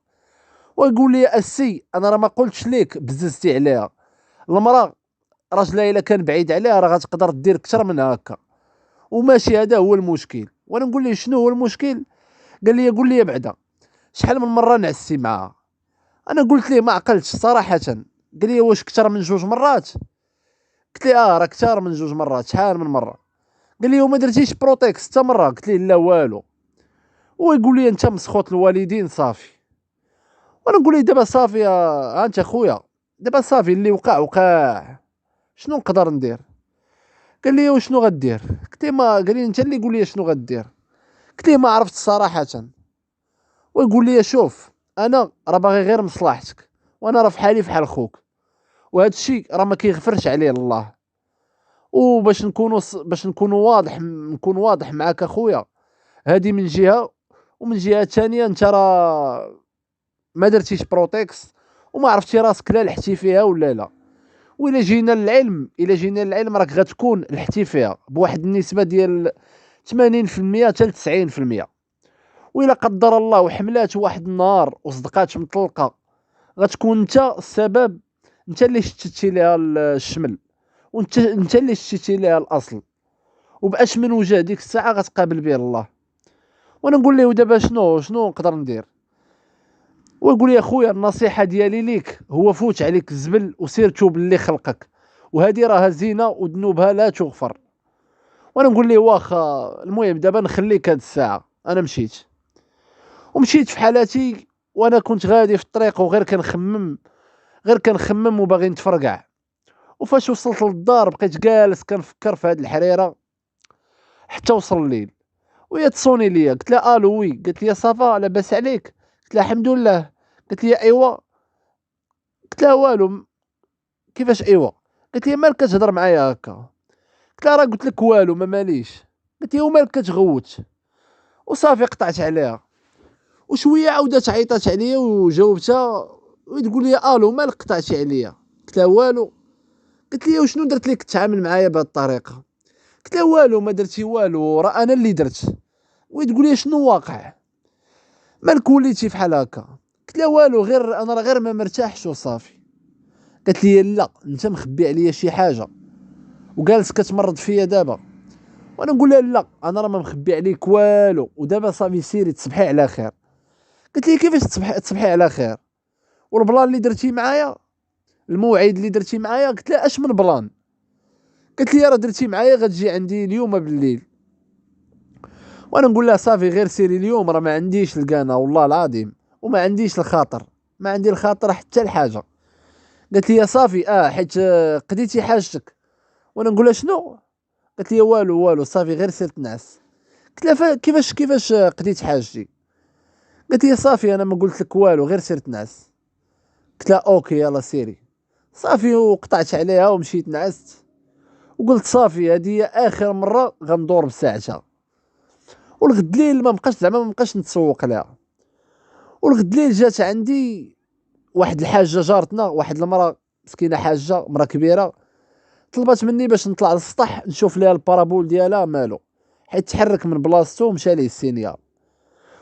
Speaker 1: ويقول لي السي انا راه ما قلتش ليك بززتي عليها، المراه راجلها الا كان بعيد عليها راه غتقدر دير اكثر من هكا، وماشي هذا هو المشكل. وانا نقول ليه شنو هو المشكل؟ قول لي بعدا شحال من مره نعستي معاها؟ انا قلت ليه ما عقلتش صراحه، قال لي واش كثر من 2 مرات؟ قلت لي راه كثر من 2 مرات. شحال من مره؟ قال لي وما درتيش بروتيكس حتى مره؟ قلت ليه لا والو. ويقول لي انت مسخوط الوالدين صافي. وانا نقول ليه دابا صافي يا انت خويا، دابا صافي اللي وقع وقع، شنو نقدر ندير؟ قال لي وشنو غدير؟ قلت ليه ما قال لي انت اللي قول لي شنو غدير. قلت ليه ما عرفت صراحه. ويقول لي شوف انا راه باغي غير مصلحتك، وانا راه فحالي فحال خوك، وهذا الشيء راه ما كيغفرش عليه الله. وباش نكونوا واضح، نكون واضح معاك اخويا، هذه من جهه، ومن جهه ثانيه انت راه ما درتيش بروتيكس وما عرفتي راسك لا لحتي فيها ولا لا. وإلا جينا للعلم، راك غتكون لحتي فيها بواحد النسبه ديال 80% حتى 90%. وإلا قدر الله وحملات واحد النهار وصدقات مطلقه، غتكون انت السبب، انت اللي شتتي ليها الشمل، وانت اللي شتيتي ليها الاصل. وباش من وجه ديك الساعه غتقابل به الله. وانا نقول له دابا شنو نقدر ندير؟ ويقول لي اخويا النصيحه ديالي ليك هو فوت عليك الزبل وسير توب اللي خلقك، وهذه راها زينه وذنوبها لا تغفر. وانا نقول ليه واخا، المهم دابا نخليك هاد الساعه. انا مشيت في حالاتي، وانا كنت غادي في الطريق وغير كنخمم وباغي نتفرقع. وفاش وصلت للدار بقيت جالس كنفكر في هاد الحريره حتى وصل الليل. وهي تصوني ليا، قلت لها الو وي. قالت لي صافا لاباس عليك؟ قلت لها الحمد لله. قالت لي ايوا. قلت لها والو. كيفاش ايوا؟ قالت لي مالك كتهضر معايا هكا؟ قلت لها راه قلت لك والو ما ماليش. قالت لي ومالك كتغوت؟ وصافي قطعت عليها. وشويه عاودت عيطات عليا وجاوبتها وتقول لي الو مالك قطعتي عليا؟ قلت لها والو. قالت لي وشنو درت لك تتعامل معايا بهذه الطريقه؟ قلت لها والو ما درتي والو، راه انا اللي درت. وتقول لي شنو واقع؟ مالك وليتي فحال هكا؟ قلت لها والو، غير انا راه غير ما مرتاحش وصافي. قالت لي لا انت مخبي عليا شي حاجه وجالس كتمرض فيا دابا. وانا نقول لها لا انا راه ما مخبي عليك والو، ودابا صافي سيري تصبحي على خير. قلت لي كيفاش تصبحي على خير؟ والبلان اللي درتي معايا، الموعد اللي درتي معايا؟ قلت لها اش من بلان؟ قالت لي راه درتي معايا غتجي عندي اليوم بالليل. وانا نقول لها صافي غير سيري اليوم، راه ما عنديش الكانه والله العظيم، وما عنديش الخاطر، ما عندي الخاطر حتى الحاجه. قالت لي صافي حيت قضيتي حاجتك. وانا نقول لها شنو؟ قالت لي والو صافي غير سير تنعس. قلت لها كيفاش قضيت حاجتي؟ قالت لي صافي انا ما قلت لك والو غير سير تنعس. قلت لها اوكي يلا سيري. صافي وقطعت عليها ومشيت نعست. وقلت صافي هذه هي اخر مره غندور بساعتها. والغد ليل ما بقاش نتسوق لها. والغد ليل جات عندي واحد الحاجه جارتنا، واحد المراه مسكينه، حاجه مراه كبيره، طلبات مني باش نطلع للسطح نشوف ليها البارابول ديالها مالو، حيت تحرك من بلاصتو ومشى ليه السينيال.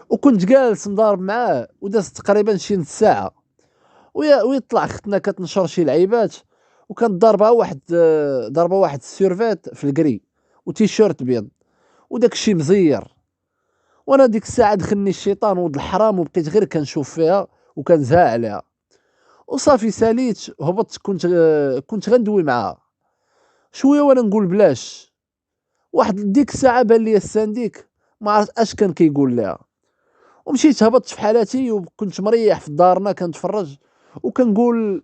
Speaker 1: وكنت جالس مضارب معاه ودازت تقريبا شي نص ساعه، ويطلع اختنا كتنشر شي لعيبات، وكانت ضاربه واحد السيرفيت في الكري وتيشيرت بيض وداك الشيء مزير. وانا ديك الساعه دخلني الشيطان ولد الحرام وبقيت غير كنشوف فيها وكنزها عليها. وصافي ساليت هبطت، كنت غندوي معاها شويه وانا نقول بلاش. واحد ديك الساعه بان لي السانديك ما عرفت اش كان كيقول لها. ومشيت هبطت في حالاتي وكنت مريح في دارنا كنتفرج وكنقول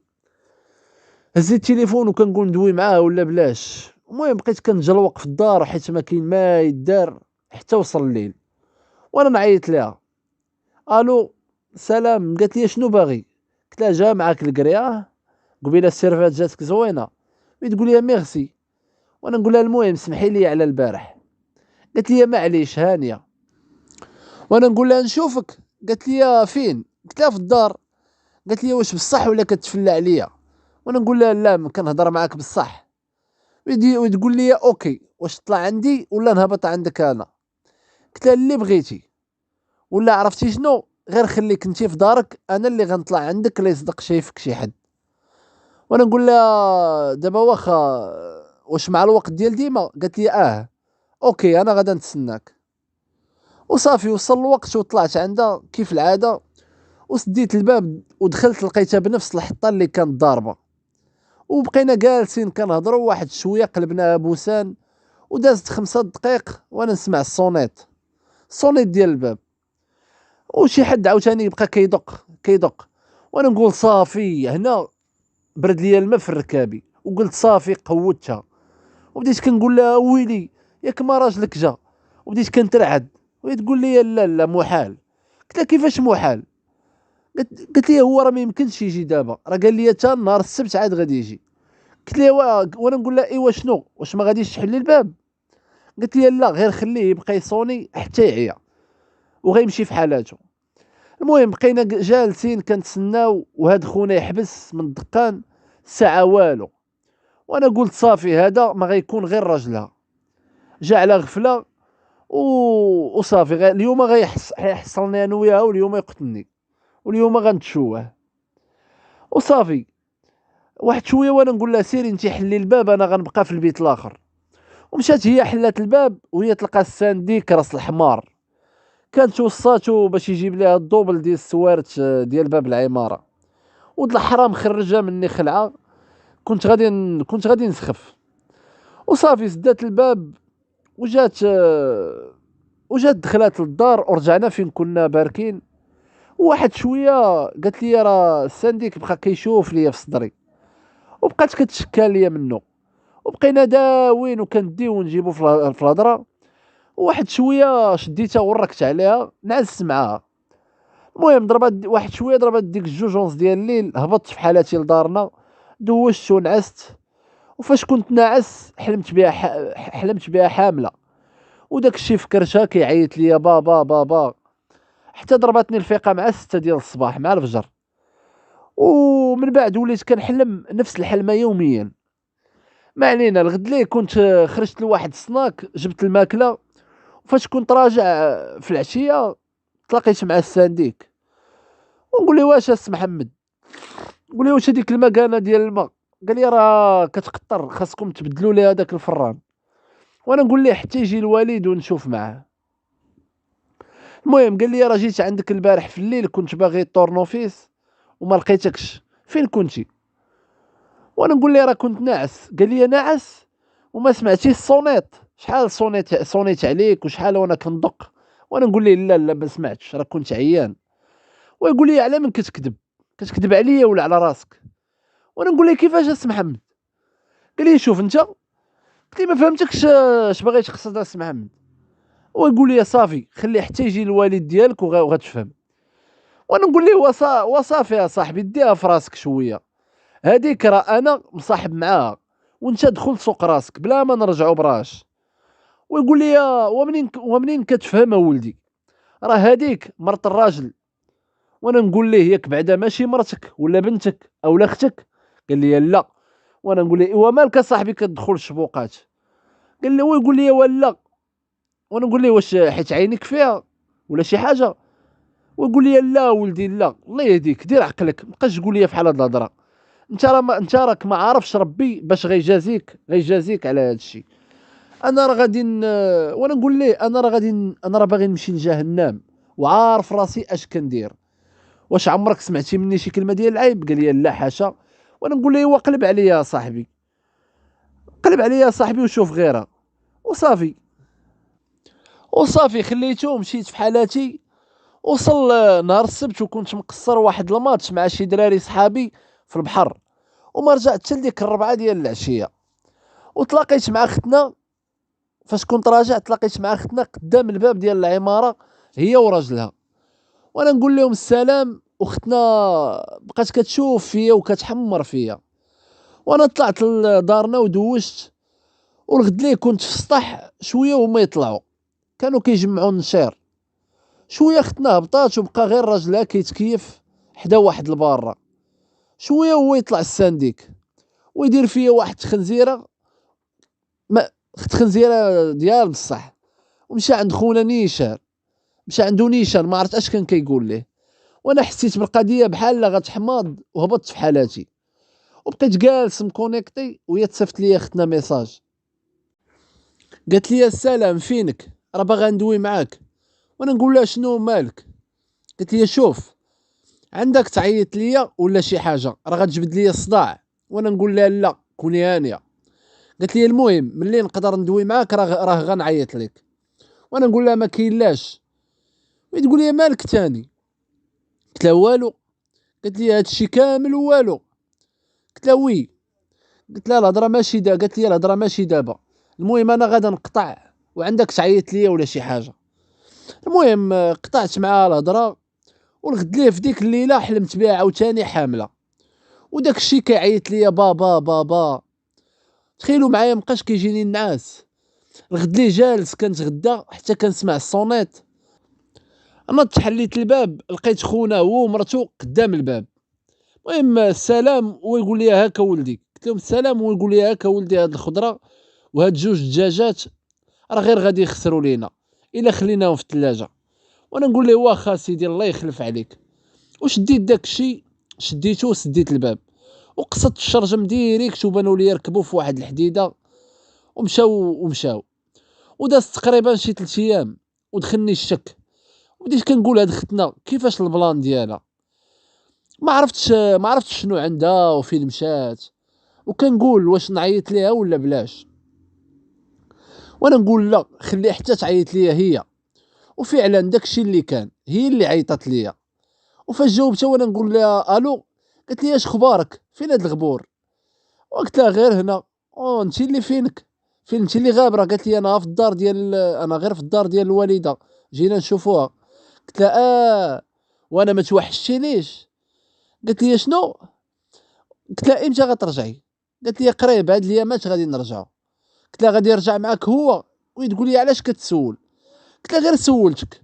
Speaker 1: هزيت التليفون وكنقول ندوي معاه ولا بلاش. المهم بقيت كنجلوق في الدار حيت ما كاين ما يدار حتى وصل الليل. وانا نعيط لها الو سلام. قالت لي شنو باغي؟ قلت لها جا معاك الكريا قبيله السيرفات جاتك زوينه؟ تقول لي ميرسي. وانا نقول لها المهم سمحي لي على البارح. قالت لي معليش هانيه. وانا نقول لها نشوفك. قالت لي فين؟ قلت لها في الدار. قالت لي واش بصح ولا كتفلى عليا؟ وانا نقول لها لا ما كنهضر معاك بصح. وتقول لي اوكي واش تطلع عندي ولا نهبط عندك انا؟ قلت لها اللي بغيتي، ولا عرفتي شنو غير خليك انتي في دارك، انا اللي غنطلع عندك لا يصدق شايفك شي حد. وانا نقول لها دابا واخا واش مع الوقت ديال ديما؟ قالت لي اوكي انا غادا نتسناك. وصافي وصل الوقت وطلعت عندها كيف العاده، وسديت الباب ودخلت لقيتها بنفس الحطه اللي كانت ضاربه. وبقينا جالسين كنهضروا واحد شويه، قلبناها بوسان، ودازت 5 دقائق وانا نسمع الصونيت ديال الباب، وشي حد عاوتاني بقى كيدق. وانا نقول صافي هنا برد ليا الماء في ركابي، وقلت صافي قوتها، وبديت كنقول لها ويلي ياك ما راجلك جا، وبديت كنترعد، وهي تقول لي لا لا محال. قلت لها كيفاش محال؟ قلت لي هو راه ما يمكنش يجي دابا، راه قال لي حتى نهار السبت عاد غادي يجي. قلت لي وانا نقول لها ايوا شنو، واش ما غاديش تحلي الباب؟ قلت لي لا غير خليه يبقى يصوني حتى يعيا وغيمشي في حالاته. المهم بقينا جالسين كنتسناو، وهاد خونا يحبس من الدقان ساعه والو، وانا قلت صافي هذا ما غيكون غير راجلها، جا على غفله وصافي اليوم غيحصلني انا وياها، واليوم يقتلني، واليوم غنتشوه وصافي. واحد شويه وانا نقول لها سيري انت حلي الباب، انا غنبقى في البيت الاخر. ومشات هي حلات الباب، وهي تلقى السانديك راس الحمار كانت وصاتو باش يجيب ليها الدوبل ديال السوارت ديال باب العماره، ود الحرام خرجها مني خلعه. كنت غادي نسخف وصافي. سدات الباب وجات دخلات للدار، ورجعنا فين كنا باركين. وواحد شويه قالت لي راه السانديك بقى كيشوف ليا في صدري، وبقات كتشكى ليا منه، وبقينا داوين وكنديو ونجيبو في الهضره. وواحد شويه شديتها وركت عليها نعست معاها. المهم ضربت واحد شويه، ضربت ديك الجوج ونص ديال الليل، هبطت في حالاتي لدارنا، دوشت ونعست. وفاش كنت ناعس حلمت بها حامله، وداك الشيء فكرتها كيعيط ليا بابا بابا، حتى ضربتني الفيقه مع 6 ديال الصباح مع الفجر. ومن بعد وليت كنحلم نفس الحلمه يوميا. ما علينا. الغد ليه كنت خرجت لواحد السناك، جبت الماكله، وفاش كنت راجع في العشيه تلاقيت مع السانديك، ونقول له واش اس محمد، نقول له واش هذيك المكانه ديال الماء؟ قال لي راه كتقطر، خاصكم تبدلوا لي هذاك الفران. وانا نقول ليه حتى يجي الوالد ونشوف معاه. المهم قال لي راه جيت عندك البارح في الليل، كنت باغي طورنوفيس وما لقيتكش، فين كنتي؟ وانا نقول ليه راه كنت ناعس. قال لي ناعس وما سمعتيش الصونيت؟ شحال صونيت عليك وشحال وانا كندق. وانا نقول ليه لا لا ما سمعتش، راه كنت عيان. ويقول لي على من كتكذب عليا ولا على راسك؟ وانا نقول ليه كيفاش اس محمد؟ قال لي شوف انت. قلت لي ما فهمتكش اش باغي تقصد اس محمد. ويقول لي صافي خلي حتى يجي الوالد ديالك وغتفهم. وانا نقول ليه وصافي يا صاحبي ديها في راسك شويه، هذيك راه انا مصاحب معاها، وانت دخل سوق راسك بلا ما نرجعوا براش. ويقول لي ومنين كتفهم ولدي، راه هذيك مرت الراجل. وانا نقول ليه ياك بعدا ماشي مرتك ولا بنتك او اختك؟ قال لي لا. وانا نقول ليه ايوا مالك صاحبي كتدخل الشبوقات؟ قال لي ويقول لي ولا. وانا نقول ليه واش حيت عينيك فيها ولا شي حاجه؟ ويقول لي لا ولدي لا، الله يهديك دير عقلك، مابقاش تقول لي بحال هاد الهضره. انت راك ما عارفش ربي باش غيجازيك على هذا الشيء. انا راه غادي وانا نقول ليه انا راه باغي نمشي لجهنم، وعارف راسي اش كندير. واش عمرك سمعتي مني شي كلمه ديال العيب؟ قال لي لا حاشا. وانا نقول ليه وقلب عليا يا صاحبي، قلب عليا يا صاحبي وشوف غيرها. وصافي خليته ومشيت في حالاتي. وصل نهار السبت وكنت مقصر واحد الماتش مع شي دراري صحابي في البحر، وما رجعت حتى لديك 4 ديال العشيه. وتلاقيت مع اختنا، فاش كنت راجع تلاقيت مع اختنا قدام الباب ديال العماره هي وراجلها. وانا نقول لهم السلام، واختنا بقات كتشوف فيا وكتحمر فيا. وانا طلعت لدارنا ودوشت. والغد ليه كنت في السطح شويه وما يطلعوا، كانوا كيجمعوا النشير. شويه اختنا هبطات وبقى غير راجلها كيتكيف حدا واحد البارة. شويه هو يطلع السانديك ويدير فيا واحد خنزيره، ما خنزيره ديال بصح. ومشى عند خونا نيشان، مشى عنده نيشان، ما عرفت اش كان كيقول ليه. وانا حسيت بالقضيه بحال غتحماض وهبطت في حالاتي، وبقيت جالس مكونيكتي. وهي تصيفط لي اختنا ميساج، قالت لي السلام فينك، راه باغا ندوي معاك. وانا نقول لها شنو مالك؟ قالت لي شوف، عندك تعيط ليا ولا شي حاجه؟ راه غتجبد ليا الصداع. وانا نقول لها لا كوني هانيه. قالت لي المهم ملي نقدر ندوي معاك راه غنعيط لك. وانا نقول لها ما كاينلاش. تقول لي مالك تاني؟ قلت لها والو. قالت لي هادشي كامل والو. قلت لها وي. قلت لها الهضره ماشي دا. قالت لي الهضره ماشي دابا، المهم انا غادا نقطع وعندك تعيط ليا ولا شي حاجه. المهم قطعت معاها الهضره، والغد ليه في ديك الليله حلمت بها عاوتاني حامله، وداك الشيء كيعيط ليا بابا بابا. تخيلوا معايا مابقاش كيجيني النعاس. الغد ليه جالس كنتغدى حتى كنسمع الصونيت. انا تحليت الباب لقيت خونا هو ومرتو قدام الباب. المهم السلام، هو يقول لي هاكا ولدي. قلت لهم السلام، هو يقول لي هاكا ولدي هاد الخضره وهاد جوج دجاجات راه غير غادي يخسروا لينا الا خليناهم في الثلاجه. وانا نقول له واخا سيدي الله يخلف عليك. وشديت داك الشيء، شديته وسديت الباب وقصدت الشرجم ديريكت، وبانوا لي يركبوا في واحد الحديده ومشاو. ودازت تقريبا شي 3 ايام ودخلني الشك، وبديت كنقول هاد ختنا كيفاش البلان ديالها. ما عرفتش شنو عندها وفين مشات، وكنقول واش نعيط ليها ولا بلاش. وانا نقول لا خلي حتى تعيط ليا هي. وفعلا داكشي اللي كان، هي اللي عيطت ليا. وفاش جاوبتها وانا نقول لها الو، قالت لي اش خبارك فين هاد الغبور؟ وقلت لها غير هنا. او انت اللي فينك؟ فين انت اللي غابره؟ قالت لي انا في الدار ديال، انا غير في الدار ديال الوالده جينا نشوفوها. قلت لها وانا ما توحشتينيش؟ قالت لي شنو؟ قلت لها امتى غترجعي؟ قالت لي قريب هاد الايامات غادي نرجعوا. قلت لها غادي يرجع معاك هو؟ وتقول لي علاش كتسول؟ قلت لها غير سولتك.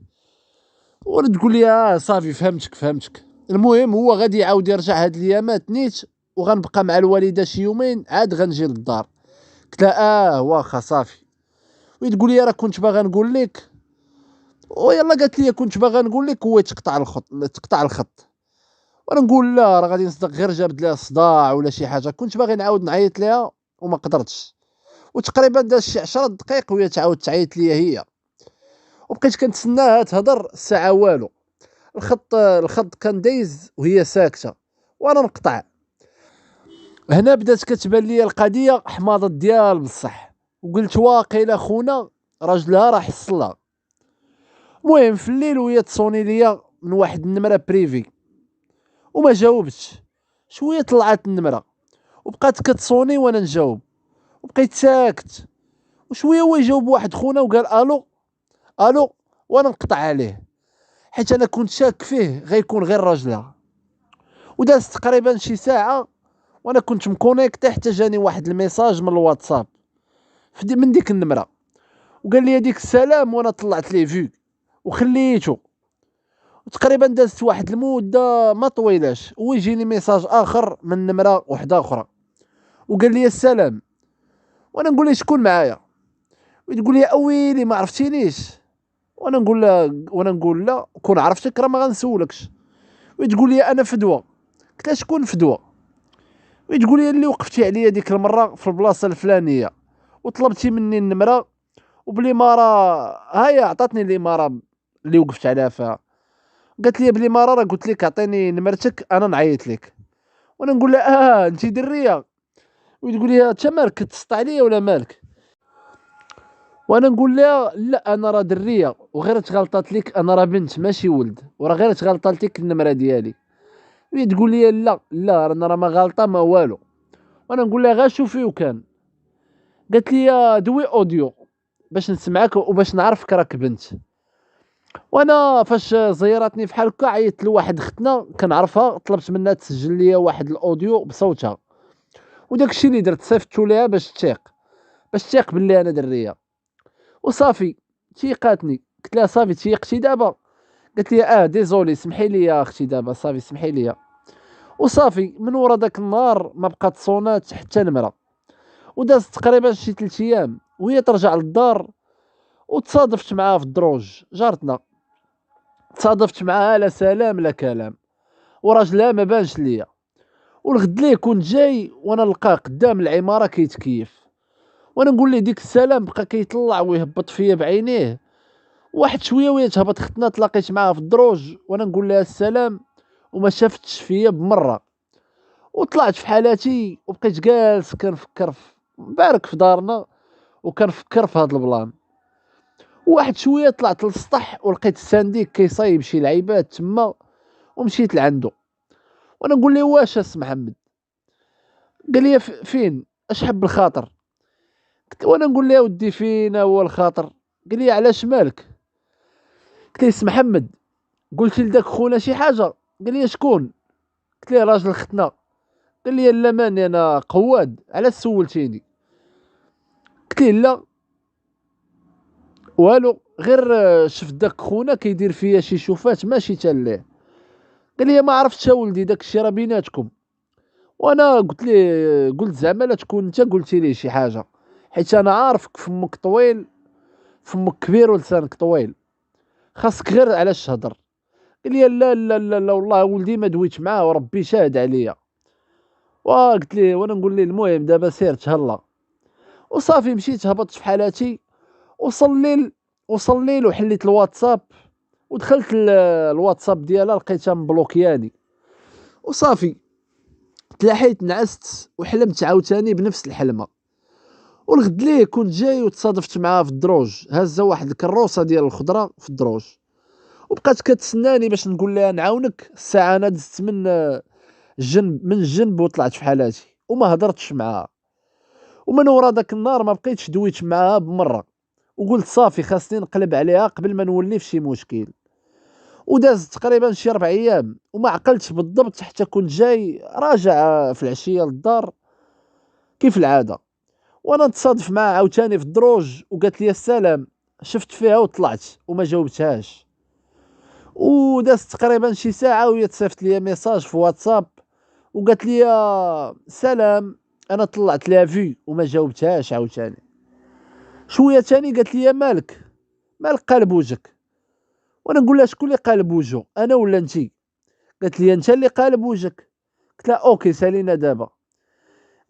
Speaker 1: وتقول لي صافي فهمتك. المهم هو غادي يعاود يرجع هاد الايامات نيت، وغنبقى مع الوالده شي يومين عاد غنجي للدار. قلت لها واخا صافي. وتقول لي راه كنت باغا نقول لك. ويلا قالت لي كنت باغا نقول لك هو تقطع الخط. وانا نقول لا راه غادي نصدق غير جابت لها الصداع ولا شي حاجه. كنت باغي نعاود نعيط لها وما قدرتش. وتقريبا داز شي 10 دقائق وهي تعاود تعيط ليا هي. وبقيت كنتسناها تهضر الساعه والو. الخط كان دايز وهي ساكته وانا نقطع. هنا بدات كتبان لي القضيه حماضه ديال بصح. وقلت واقيلا خونا راجلها راه حصلها. المهم في الليل وهي تصوني ليا من واحد النمره بريفي وما جاوبتش. شويه طلعت النمره وبقات كتصوني وانا نجاوب، وبقيت ساكت. وشويه هو يجاوب واحد خونا وقال الو الو، وانا نقطع عليه حيت انا كنت شاك فيه غيكون غير راجلها. وداز تقريبا شي ساعه وانا كنت مكونيكتي حتى جاني واحد الميساج من الواتساب من ديك النمره، وقال لي هذيك السلام، وانا طلعت ليه فيو وخليته. وتقريبا دازت واحد المده ما طويلاش ويجيني ميساج اخر من نمره واحده اخرى وقال لي السلام. وانا نقول له شكون معايا؟ وتقول لي اويلي ما عرفتينيش. وانا نقول لا كون عرفتك راه ما غنسولكش. وتقول لي انا فدوه. قلت لها شكون فدوه؟ وتقول لي اللي وقفتي عليا ديك المره في البلاصه الفلانيه وطلبتي مني النمره، وبلي مارا هاي عطاتني لي مارا اللي وقفت عليها فيها. قالت لي بلي مارا راه قلت لك عطيني نمرتك انا نعيط لك. وانا نقول لها انت دريه. وتقول لي انت مالك كتسطع عليا ولا مالك؟ وانا نقول لها لا انا راه دريه وغير تغلطات لك، انا راه بنت ماشي ولد، وراه غير تغلطات لك النمره ديالي. وهي تقول لي لا انا راه ما غلطه ما والو. وانا نقول لها غير شوفي وكان. قالت لي دوي اوديو باش نسمعك وباش نعرفك راك بنت. وانا فاش زيراتني فحال هكا عيطت لواحد اختنا كنعرفها، طلبت منها تسجل لي واحد الاوديو بصوتها. وداك الشيء اللي درت صيفطته ليها باش تيق باللي انا دريه. وصافي تيقاتني. قلت لها صافي تيقتي دابا؟ قالت لي ديزولي سمحي لي يا اختي دابا صافي سمحي لي. وصافي من ورا داك النهار ما بقات صونات حتى نمره. وداز تقريبا شي 3 ايام وهي ترجع للدار، وتصادفت معاها في الدروج جارتنا. تصادفت معاها لا سلام لا كلام، وراجلها ما بانش ليا. والغد ليه كنت جاي وانا نلقاه قدام العماره كيتكيف. وانا نقول ليه ديك السلام بقى كيطلع ويهبط فيا بعينيه. واحد شويه وهي تهبط ختنا تلاقيت معاها في الدروج وانا نقول لها السلام وما شافتش فيا بمره. وطلعت في حالاتي وبقيت جالس كنفكر بارك في دارنا وكنفكر في هذا البلان. وواحد شويه طلعت للسطح ولقيت السانديك كيصايب شي لعيبات تما، ومشيت لعندو وانا نقول له واش اس محمد؟ قال لي فين اش حب الخاطر؟ وانا نقول له ودي فين هو الخاطر؟ قال لي علاش مالك؟ قلت له اسم محمد، قلت لذاك خونا شي حاجه؟ قال لي شكون؟ قلت له راجل ختنا. قال لي لا ماني انا قواد، علاش سولتيني؟ قلت له لا والو، غير شفت داك خونا كيدير فيا شي شوفات ماشي تاليه. قال لي ما عرفتش ولدي داك الشيء راه بيناتكم. وانا قلت زعما لا تكون انت قلتي ليه شي حاجه، حيت انا عارفك فمك طويل، فمك كبير ولسانك طويل، خاصك غير علاش تهضر. قال لي لا لا لا لا والله ولدي ما دويتش معاه وربي شاهد عليا. وقلت ليه وانا نقول ليه المهم دابا سير تهلا. وصافي مشيت هبطت في حالاتي. وصل الليل وحليت الواتساب ودخلت الواتساب ديالها لقيتها مبلوكياني. وصافي تلاحيت نعست وحلمت عاوتاني بنفس الحلمه. والغد ليه كنت جاي وتصادفت معاه في الدروج، هازه واحد الكروسه ديال الخضره في الدروج، وبقات كتسناني باش نقول لها نعاونك. الساعه انا دزت من الجنب وطلعت في حالاتي وما هضرتش معاها. ومن ورا داك النهار ما بقيتش دويت معاها بمره، وقلت صافي خاصني نقلب عليها قبل ما نولي في شي مشكل. وداز تقريبا شي 4 ايام وما عقلتش بالضبط حتى كنت جاي راجع في العشيه للدار كيف العاده، وانا نتصادف معها عاوتاني في الدروج وقالت لي السلام. شفت فيها وطلعت وما جاوبتهاش. وداز تقريبا شي ساعه وهي تصيفط لي ميساج في واتساب وقالت لي سلام. انا طلعت لها في وما جاوبتهاش عاوتاني. شويه تاني قالت لي مالك قالب وجهك؟ وانا نقول لها شكون اللي قالب وجهه، انا ولا انتي؟ قالت لي انت اللي قالب وجهك. قلت لها اوكي سالينا دابا.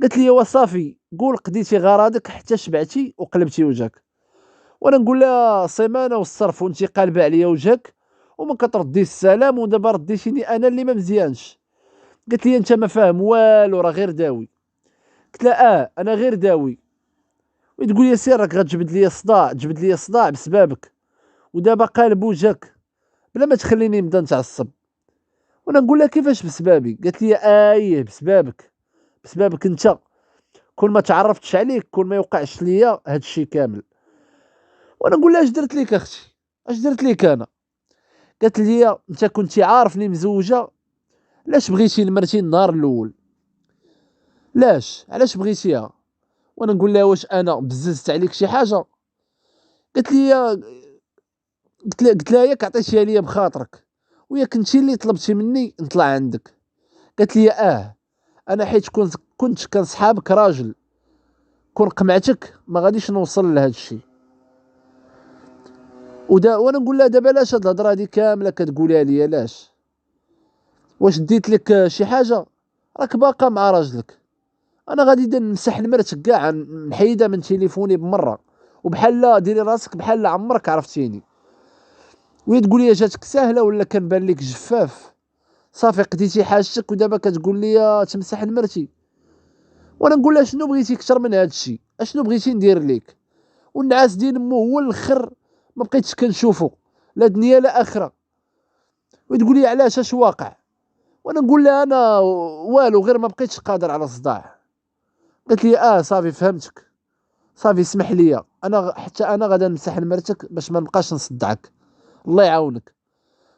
Speaker 1: قالت لي وصافي قول قضيتي غراضك حتى شبعتي وقلبتي وجهك. وانا نقول لها سيمانه والصرف وانت قالبه عليا وجهك وما كتردي السلام، ودابا رديتيني انا اللي ما مزيانش. قالت لي انت ما فاهم والو راه غير داوي. قلت لها انا غير داوي. وتقول لي سير راك غتجبد لي صداع، جبد لي صداع بسببك، ودابا قالب وجهك بلا ما تخليني نبدا نتعصب. وانا نقول لها كيفاش بسببي؟ قالت لي ايه بسببك، بسببك انت. كون ما تعرفتش عليك كون ما يوقعش ليا هاد الشيء كامل. وانا نقول لها اش درت لك اختي؟ اش درت لك انا؟ قالت لي انت كنتي عارفني مزوجه، علاش بغيتي لمرتي النهار الاول؟ علاش بغيتيها؟ وانا نقول لها واش انا بززت عليك شي حاجه؟ قالت لي قلت لها ياك عطيتيها ليا بخاطرك وياك انتي اللي طلبتي مني نطلع عندك. قالت لي انا حيت كنت كنصحابك راجل، كون قمعتك ما غاديش نوصل لهذا الشيء. وانا نقول لها دابا علاش هاد الهضره هادي كامله كتقولها لي؟ علاش؟ واش ديت لك شي حاجه؟ راك باقا مع راجلك. انا غادي نمسح المرت كاع نحيدها من تليفوني بمره، وبحال لا ديري راسك بحال لا عمرك عرفتيني. وهي تقول لي جاتك ساهله ولا كان بان لك جفاف؟ صافي قديتي حاجتك ودابا كتقول لي تمسح المرتي. وانا نقول لها شنو بغيتي اكثر من هذا الشيء؟ اشنو بغيتي ندير لك؟ والنعاس ديال مو هو الاخر ما بقيتش كنشوفو لا دنيا لا اخره. وتقول لي علاش اش واقع؟ وانا نقول لها انا والو غير ما بقيتش قادر على الصداع. قالت لي صافي فهمتك، صافي اسمح لي حتى انا غادا نمسح لمرتك باش ما نبقاش نصدعك، الله يعاونك.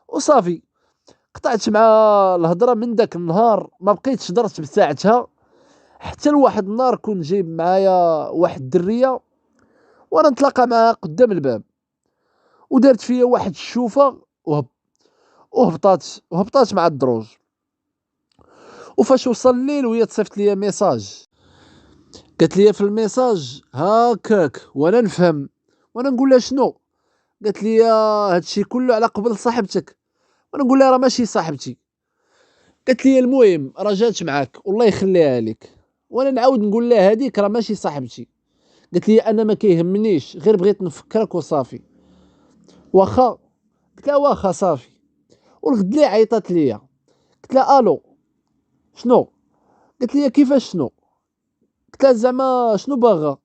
Speaker 1: وصافي قطعت مع الهضره. من داك النهار ما بقيتش درت بساعتها، حتى لواحد النهار كنت جايب معايا واحد الدريه وانا نتلاقى معها قدام الباب، ودارت فيا واحد الشوفه وهبطات مع الدروج. وفاش وصل الليل وهي تصيفط لي ميساج، قالت لي في الميساج هاكاك وانا نفهم. وانا نقول لها شنو؟ قالت لي هادشي كله على قبل صاحبتك. وانا نقول لها راه ماشي صاحبتي. قالت لي المهم راه جات معاك والله يخليها لك. وانا نعاود نقول لها هذيك راه ماشي صاحبتي. قالت لي انا ما كيهمنيش غير بغيت نفكرك وصافي. واخا؟ قلت لها واخا صافي. والغد لي عيطات ليا، قلت لها الو شنو؟ قالت لي كيفاش شنو؟ قلت لها زعما شنو باغا؟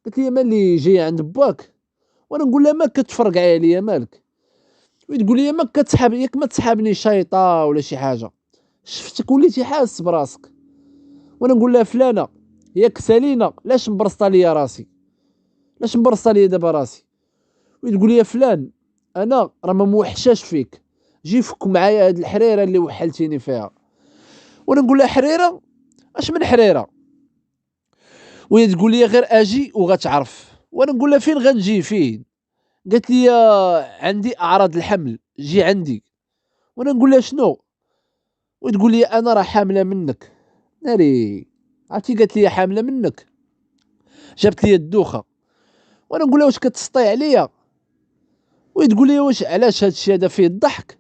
Speaker 1: قالت لي مالي جاي عند باك. وانا نقول لها ما كتفرقع عليا مالك؟ وتقول لي ما كتسحب ياك ما تسحبني شيطه ولا شي حاجه، شفتك وليتي حاس براسك. وانا نقول لها فلانه ياك سالينا لاش مبرسطه ليا راسي، لاش مبرسطه ليا دابا راسي. وتقول لي فلان انا راه ما موحشاش فيك، جي فك معايا هاد الحريره اللي وحلتيني فيها. وانا نقول لها حريره؟ اش من حريره؟ وهي تقول لي غير اجي وغتعرف. وانا نقول لها فين غنجي فين؟ قالت لي عندي اعراض الحمل جي عندي. وانا نقول لها شنو؟ وتقول لي انا راه حامله منك. ناري عرفتي قالت لي حامله منك، جابت لي الدوخه. وانا نقول لها واش كتسطي عليا؟ وتقول لي واش علاش هادشي هذا فيه الضحك؟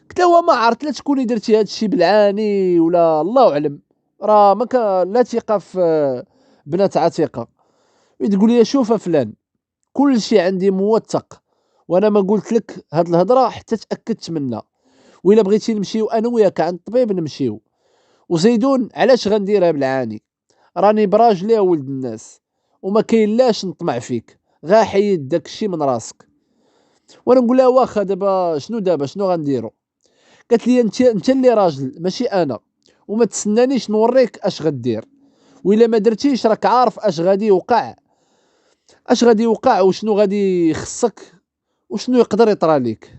Speaker 1: قلت لها ما عرفت لا تكوني درتي هادشي بالعاني ولا الله اعلم، راه ما لا ثقه في بنات عتيقه. وتقول لي شوف فلان كل شيء عندي موثق، وانا ما قلت لك هاد الهضره حتى تاكدت منها، وإلا بغيتي نمشيو انا وياك عند الطبيب نمشيو. وزيدون علاش غنديرها بالعاني؟ راني براجلي ولد الناس وما كاين لاش نطمع فيك، غا حيد داك الشيء من راسك. وانا نقول لها واخا دابا شنو غنديرو؟ قالت لي انت اللي راجل ماشي انا، وما تسنانيش نوريك اش غدير، وإلا ما درتيش راك عارف اش غادي يوقع وشنو غادي يخصك وشنو يقدر يطرى ليك.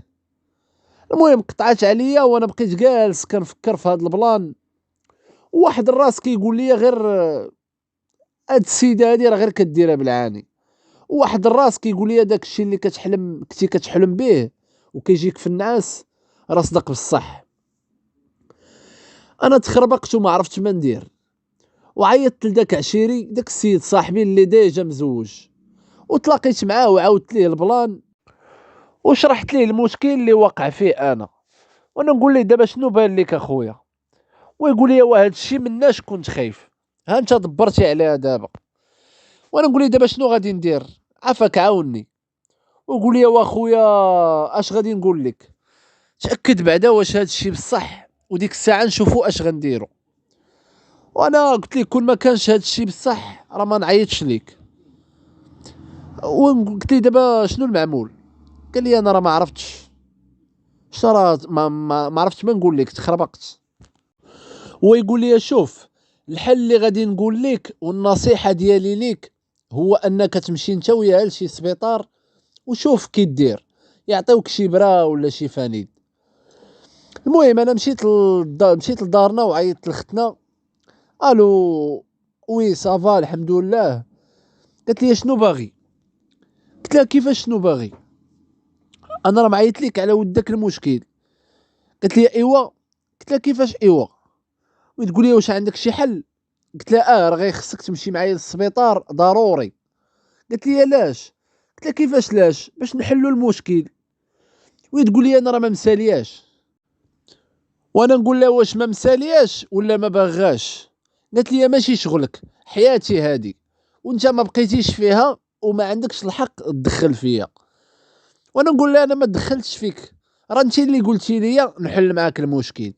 Speaker 1: المهم قطعت عليا وانا بقيت جالس كنفكر في هذا البلان. وواحد الراس كيقول لي غير هاد السيده هادي راه غير كديرها بالعاني، وواحد الراس كيقول لي داك الشيء اللي كنتي كتحلم به وكيجيك في النعاس راه صدق بصح. انا تخربقت وما عرفتش ما ندير، وعيطت لداك عشيري داك السيد صاحبي اللي ديجا مزوج، وتلاقيت معاه وعاودت ليه البلان وشرحت ليه المشكل اللي وقع فيه انا. وانا نقول ليه دابا شنو بان لك اخويا؟ ويقول لي واه هادشي مناش كنت خايف، ها انت دبرتي عليها دابا. وانا نقول ليه دابا شنو غادي ندير؟ عافاك عاوني. ويقول لي واخويا اش غادي نقول لك؟ تاكد بعدا واش هادشي بصح وديك الساعه نشوفوا اش غنديروا. وانا قلت ليه كون ما كانش هادشي بصح راه ما نعيطش ليك. وقلت ليه دابا شنو المعمول؟ قال لي انا راه ما عرفتش شنو راه ما عرفتش ما نقول لك، تخربقت. هو يقول لي شوف الحل اللي غادي نقول لك والنصيحه ديالي ليك هو انك تمشي انت وياها لشي سبيطار وشوف كي دير، يعطيوك شي برا ولا شي فانيد. المهم انا مشيت لدارنا وعيطت لختنا. الو وي صافا الحمد لله. قالت لي شنو باغي؟ قلت لها كيفاش شنو باغي؟ انا راه معيط لك على ود داك المشكل. قالت لي ايوا. قلت لها كيفاش ايوا؟ وتقول لي واش عندك شي حل؟ قلت لها راه غير خصك تمشي معايا للسبيطار ضروري. قالت لي علاش؟ قلت لها كيفاش لاش؟ باش نحلوا المشكل. وتقول لي انا راه ما مسالياش. وانا نقول لها واش ما مسالياش ولا ما باغاش؟ قالت لي ماشي شغلك، حياتي هادي وانت ما بقيتيش فيها وما عندكش الحق تدخل فيا. وانا نقول لها انا ما دخلتش فيك، راه انت اللي قلتي لي نحل معاك المشكل،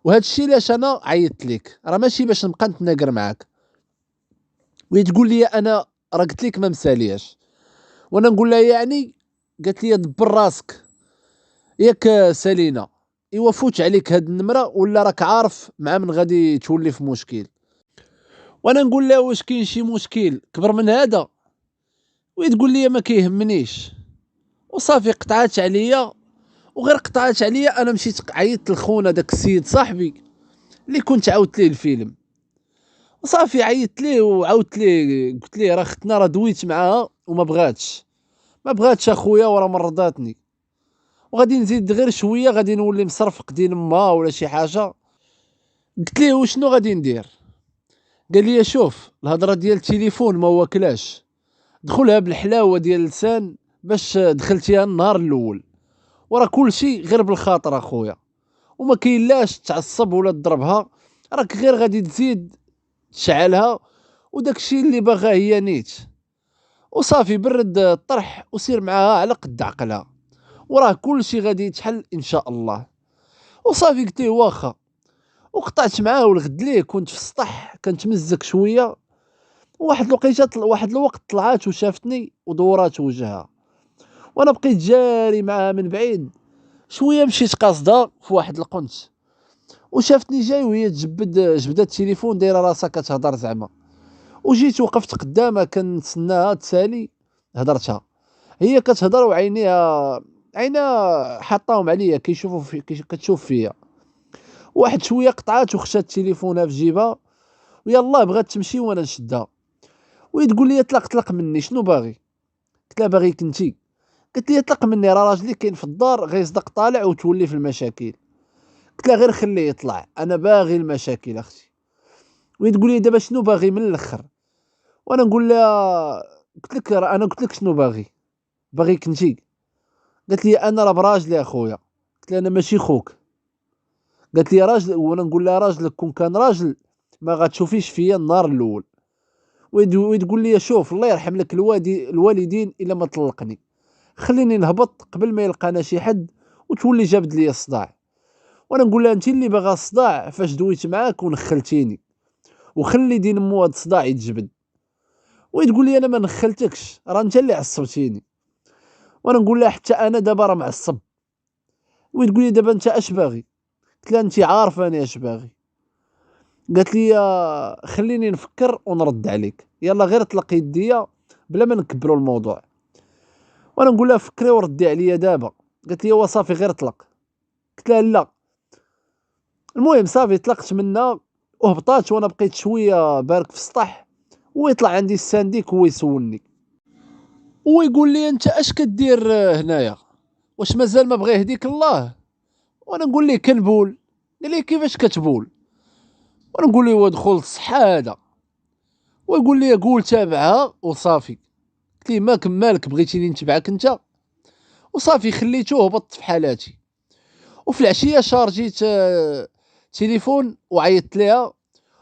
Speaker 1: وهذا الشيء علاش انا عيطت لك، راه ماشي باش نبقى نتناقر معاك. وهي تقول لي انا راه قلت لك ما مسالياش. وانا نقول لها يعني؟ قالت لي دبر راسك ياك سالينا، ايوا فوت عليك هاد النمره ولا راك عارف مع من غادي تولي في مشكل. وانا نقول لها واش كاين شي مشكل كبر من هذا؟ وتقول لي ما كيهمنيش. وصافي قطعات عليا، وغير قطعات عليا انا مشيت عيطت لخونا داك السيد صاحبي اللي كنت عاودت ليه الفيلم. وصافي عيطت ليه وعاودت ليه قلت ليه راه ختنا راه دويت معاها وما بغاتش، ما بغاتش اخويا وراه مرضاتني، وغادي نزيد غير شويه غادي نولي مصرفق دين امها ولا شي حاجه. قلت ليه وشنو غادي ندير؟ قال لي شوف الهضره ديال التليفون ما واكلاش، دخلها بالحلاوه ديال اللسان باش دخلتيها النهار الاول، وراه كلشي غير بالخاطر اخويا، وما كاين لاش تعصب ولا تضربها، راك غير غادي تزيد تشعلها وداك الشيء اللي باغاه هي نيت. وصافي برد الطرح وسير معاها على قد عقلها، وراه كلشي غادي يتحل ان شاء الله. وصافي قلت له واخا. وقطعت معاه والغد ليه كنت في السطح كنتمزك شويه. واحد الوقيته واحد الوقت طلعات وشافتني ودورات وجهها، وانا بقيت جاري معاها من بعيد. شويه مشيت قاصده في واحد القنت وشافتني جاي وهي جبدت التليفون دايره راسها كتهضر زعما. وجيت وقفت قدامها كنتسناها تسالي. هضرتها، هي كتهضر عينيها حطاهم عليا كيشوفوا كتشوف فيا. واحد شويه قطعات وخشات تليفونها في جيبها ويلا بغات تمشي وانا نشدها. وهي تقول لي طلق مني شنو باغي. قلت لها باغيك انتي. قالت لي طلق مني راه راجلي كاين في الدار غيصدق طالع وتولي في المشاكل. قلت لها غير خليه يطلع انا باغي المشاكل اختي. وهي تقول لي دابا شنو باغي من الاخر. وانا نقول لها قلت لك انا قلت لك شنو باغيك انتي. قالت لي انا راه براجلي اخويا. قلت لها انا ماشي خوك. قالت لي راجل، وانا نقول لها راجلك كون كان راجل ما غاتشوفيش فيا النهار الاول. وتقول لي شوف الله يرحم لك الوالدين الا ما طلقني، خليني نهبط قبل ما يلقانا شي حد وتولي جابد لي الصداع. وانا نقول لها انت اللي باغا الصداع فاش دويت معاك ونخلتيني، وخلي دين مو هاد الصداع يتجبد. وتقول لي انا ما نخلتكش راه انت اللي عصبتيني. وانا نقول لها حتى انا دابا راه معصب. وتقول لي دابا انت اش باغي. قلت لها انت عارفه انا اش باغي. قالت لي خليني نفكر ونرد عليك، يلا غير طلق يديا بلا ما نكبروا الموضوع. وانا نقول لها فكري وردي عليا دابا. قالت لي صافي غير طلق. قلت لها لا. المهم صافي طلقت منها وهبطات وانا بقيت شويه بارك في السطح. ويطلع عندي السانديك هو يسولني ويقول لي انت اش كدير هنايا، واش مازال ما بغى يهديك الله. وانا نقول ليه كنبول. قال لي كيفاش كتبول. وانا نقول ليه ودخل الصحه هذا. ويقول لي قول تابعها وصافي. قلت ليه مالك بغيتيني نتبعك انت. وصافي خليته هبطت في حالاتي. وفي العشيه شارجيت تليفون وعيطت ليها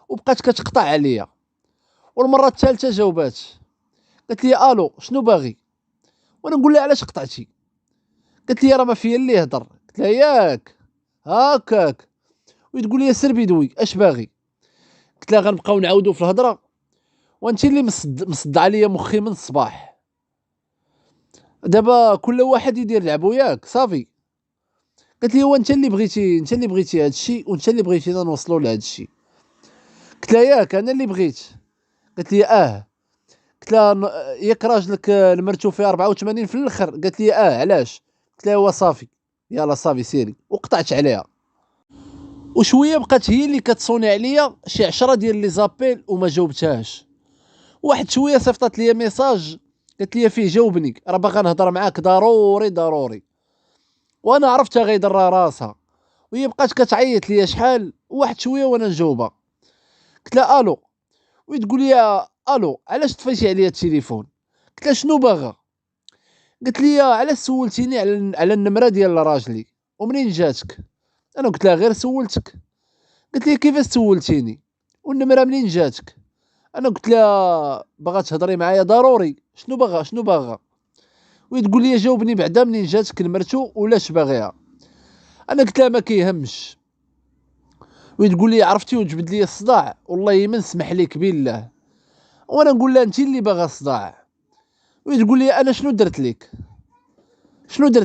Speaker 1: وبقات كتقطع عليا. والمره الثالثه جاوبات قالت لي الو شنو باغي. وانا نقول لها علاش قطعتي. قالت لي راه ما فيا اللي يهضر. قلت لها ياك هاكاك. وتقول لي سير بيدوي اش باغي. قلت لها غنبقاو نعاودوا في الهضره وانت اللي مصدع عليا مخي من الصباح. دابا كل واحد يدير لعبو ياك صافي. قالت لي هو انت اللي بغيتي هذا الشيء وانت اللي بغيتينا نوصلوا لهذا الشيء. قلت لها ياك انا اللي بغيت. قالت لي قلت لها ياك راجلك المرتو فيه 84 في الاخر. قالت لي علاش. قلت لها هو صافي يلا صافي سيري وقطعت عليها. وشويه بقات هي اللي كتصوني عليا شي 10 ديال لي زابيل وما جاوبتهاش. واحد شويه صيفطات لي ميساج قالت لي فيه جاوبني راه باغا نهضر معاك ضروري. وانا عرفتها غيدر راسها. وهي بقات كتعيط لي شحال واحد شويه وانا نجاوبها. قلت لها الو. وتقول لي الو علاش طفيتي عليا التليفون. قلت لها شنو باغا. قالت لي علاش سولتيني على النمره ديال راجلي ومنين جاتك. انا قلت لها غير سولتك. قالت لي كيفاش سولتيني والنمره منين جاتك. انا قلت لها باغا تهضري معايا ضروري شنو باغا. وتقول لي جاوبني بعدا منين جاتك نمرتو ولاش باغيها. انا قلت لها ما كيهمش. وتقول لي عرفتي وجبد لي الصداع والله ما نسمح لك بالله. وانا نقول لها انت اللي باغا الصداع. وتقول لي انا شنو درت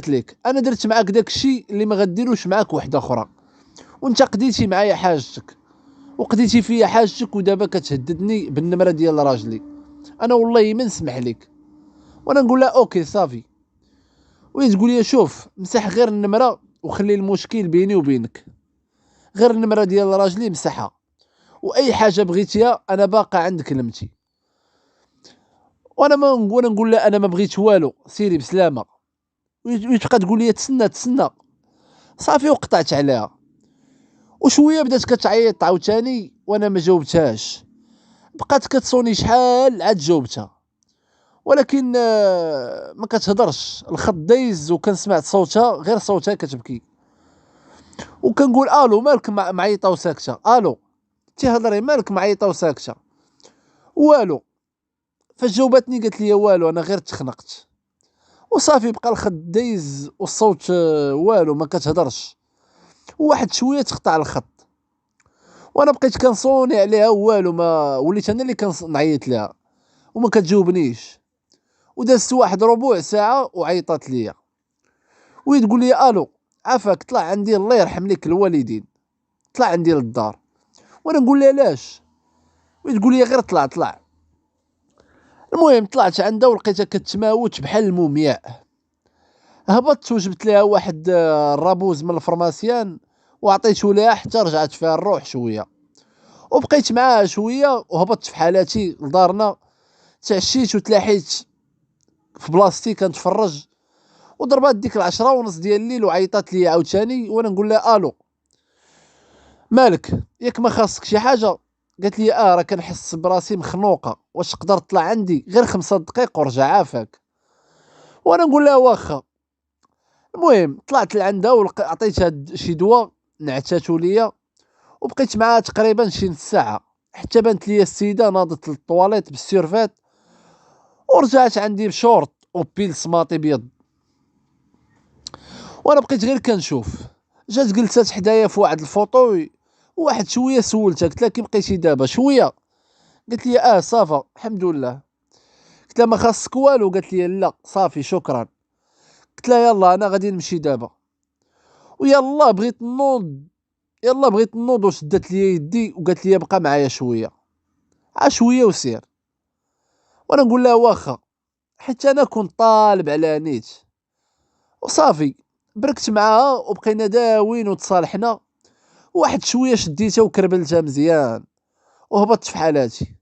Speaker 1: لك انا درت معاك داك الشيء اللي ما غديروش معاك وحده اخرى. وانت قضيتي معايا حاجتك وقضيتي فيا حاجتك ودابا كتهددني بالنمره ديال راجلي. انا والله ما نسمح لك. وانا نقول لها اوكي صافي. وهي تقول لي شوف مسح غير النمره وخلي المشكل بيني وبينك. غير النمره ديال راجلي مسحها واي حاجه بغيتيها انا باقا عند كلمتي. وانا نقول لها انا ما بغيت والو سيري بسلامه. وتبقى تقول لي تسنى. صافي وقطعت عليها. وشويه بدات كتعيط عاوتاني وانا ما جاوبتهاش. بقات كتصوني شحال عاد جاوبتها ولكن ما كتهضرش الخط دايز وكنسمع صوتها غير صوتها كتبكي. وكنقول الو مالك معيطه وساكته. الو تيهضري مالك معيطه وساكته. والو. فاش جاوبتني قالت لي والو انا غير تخنقت. وصافي بقى الخط دايز والصوت والو ما كتهضرش. وواحد شويه تقطع الخط. وانا بقيت كنصوني عليها والو، ما وليت انا اللي كنعيط لها وما كتجاوبنيش. ودازت واحد ربع ساعه وعيطات ليا وهي تقول لي الو عافاك طلع عندي الله يرحم لك الوالدين، طلع عندي للدار. وانا نقول لها علاش؟ وهي تقول لي غير طلع. المهم طلعت عندها ولقيتها كتماوت بحال المومياء. هبطت وجبت لها واحد الرابوز من الفرماسيان وعطيته لها حتى رجعت فيها الروح شويه، وبقيت معاها شويه وهبطت في حالاتي لدارنا. تعشيت وتلاحيت في بلاصتي كنتفرج، وضربات ديك 10:30 ديال الليل وعيطات لي عاوتاني. وانا نقول لها الو مالك ياك ما خاصك شي حاجه؟ قالت لي راه كنحس براسي مخنوقه، واش تقدر تطلع عندي غير 5 دقائق ورجع عافاك؟ وانا نقول لها واخا. المهم طلعت لعندها عطيتها شي دواء نعتاتو ليا، وبقيت معاها تقريبا شي نص ساعه حتى بانت ليا السيده ناضت للطواليت بالسيرفات ورجعت عندي بشورت وبيل سماطي بيض. وانا بقيت غير كنشوف. جات جلسات حدايا في واحد الفوطوي، واحد شويه سولتها قلت لها كي بقيتي دابا شويه؟ قالت لي صافا الحمد لله. قلت لها ما خاصك والو؟ قالت لي لا صافي شكرا. قلت لها يلا انا غادي نمشي دابا. ويلا بغيت نوض، وشدت لي يدي وقالت لي بقى معايا شويه، شويه وسير. وانا نقول لها واخا، حتى انا كنت طالب على نيت. وصافي بركت معاها وبقينا داوين وتصالحنا. واحد شويه شديتها وكربلتها مزيان وهبطت في حالاتي.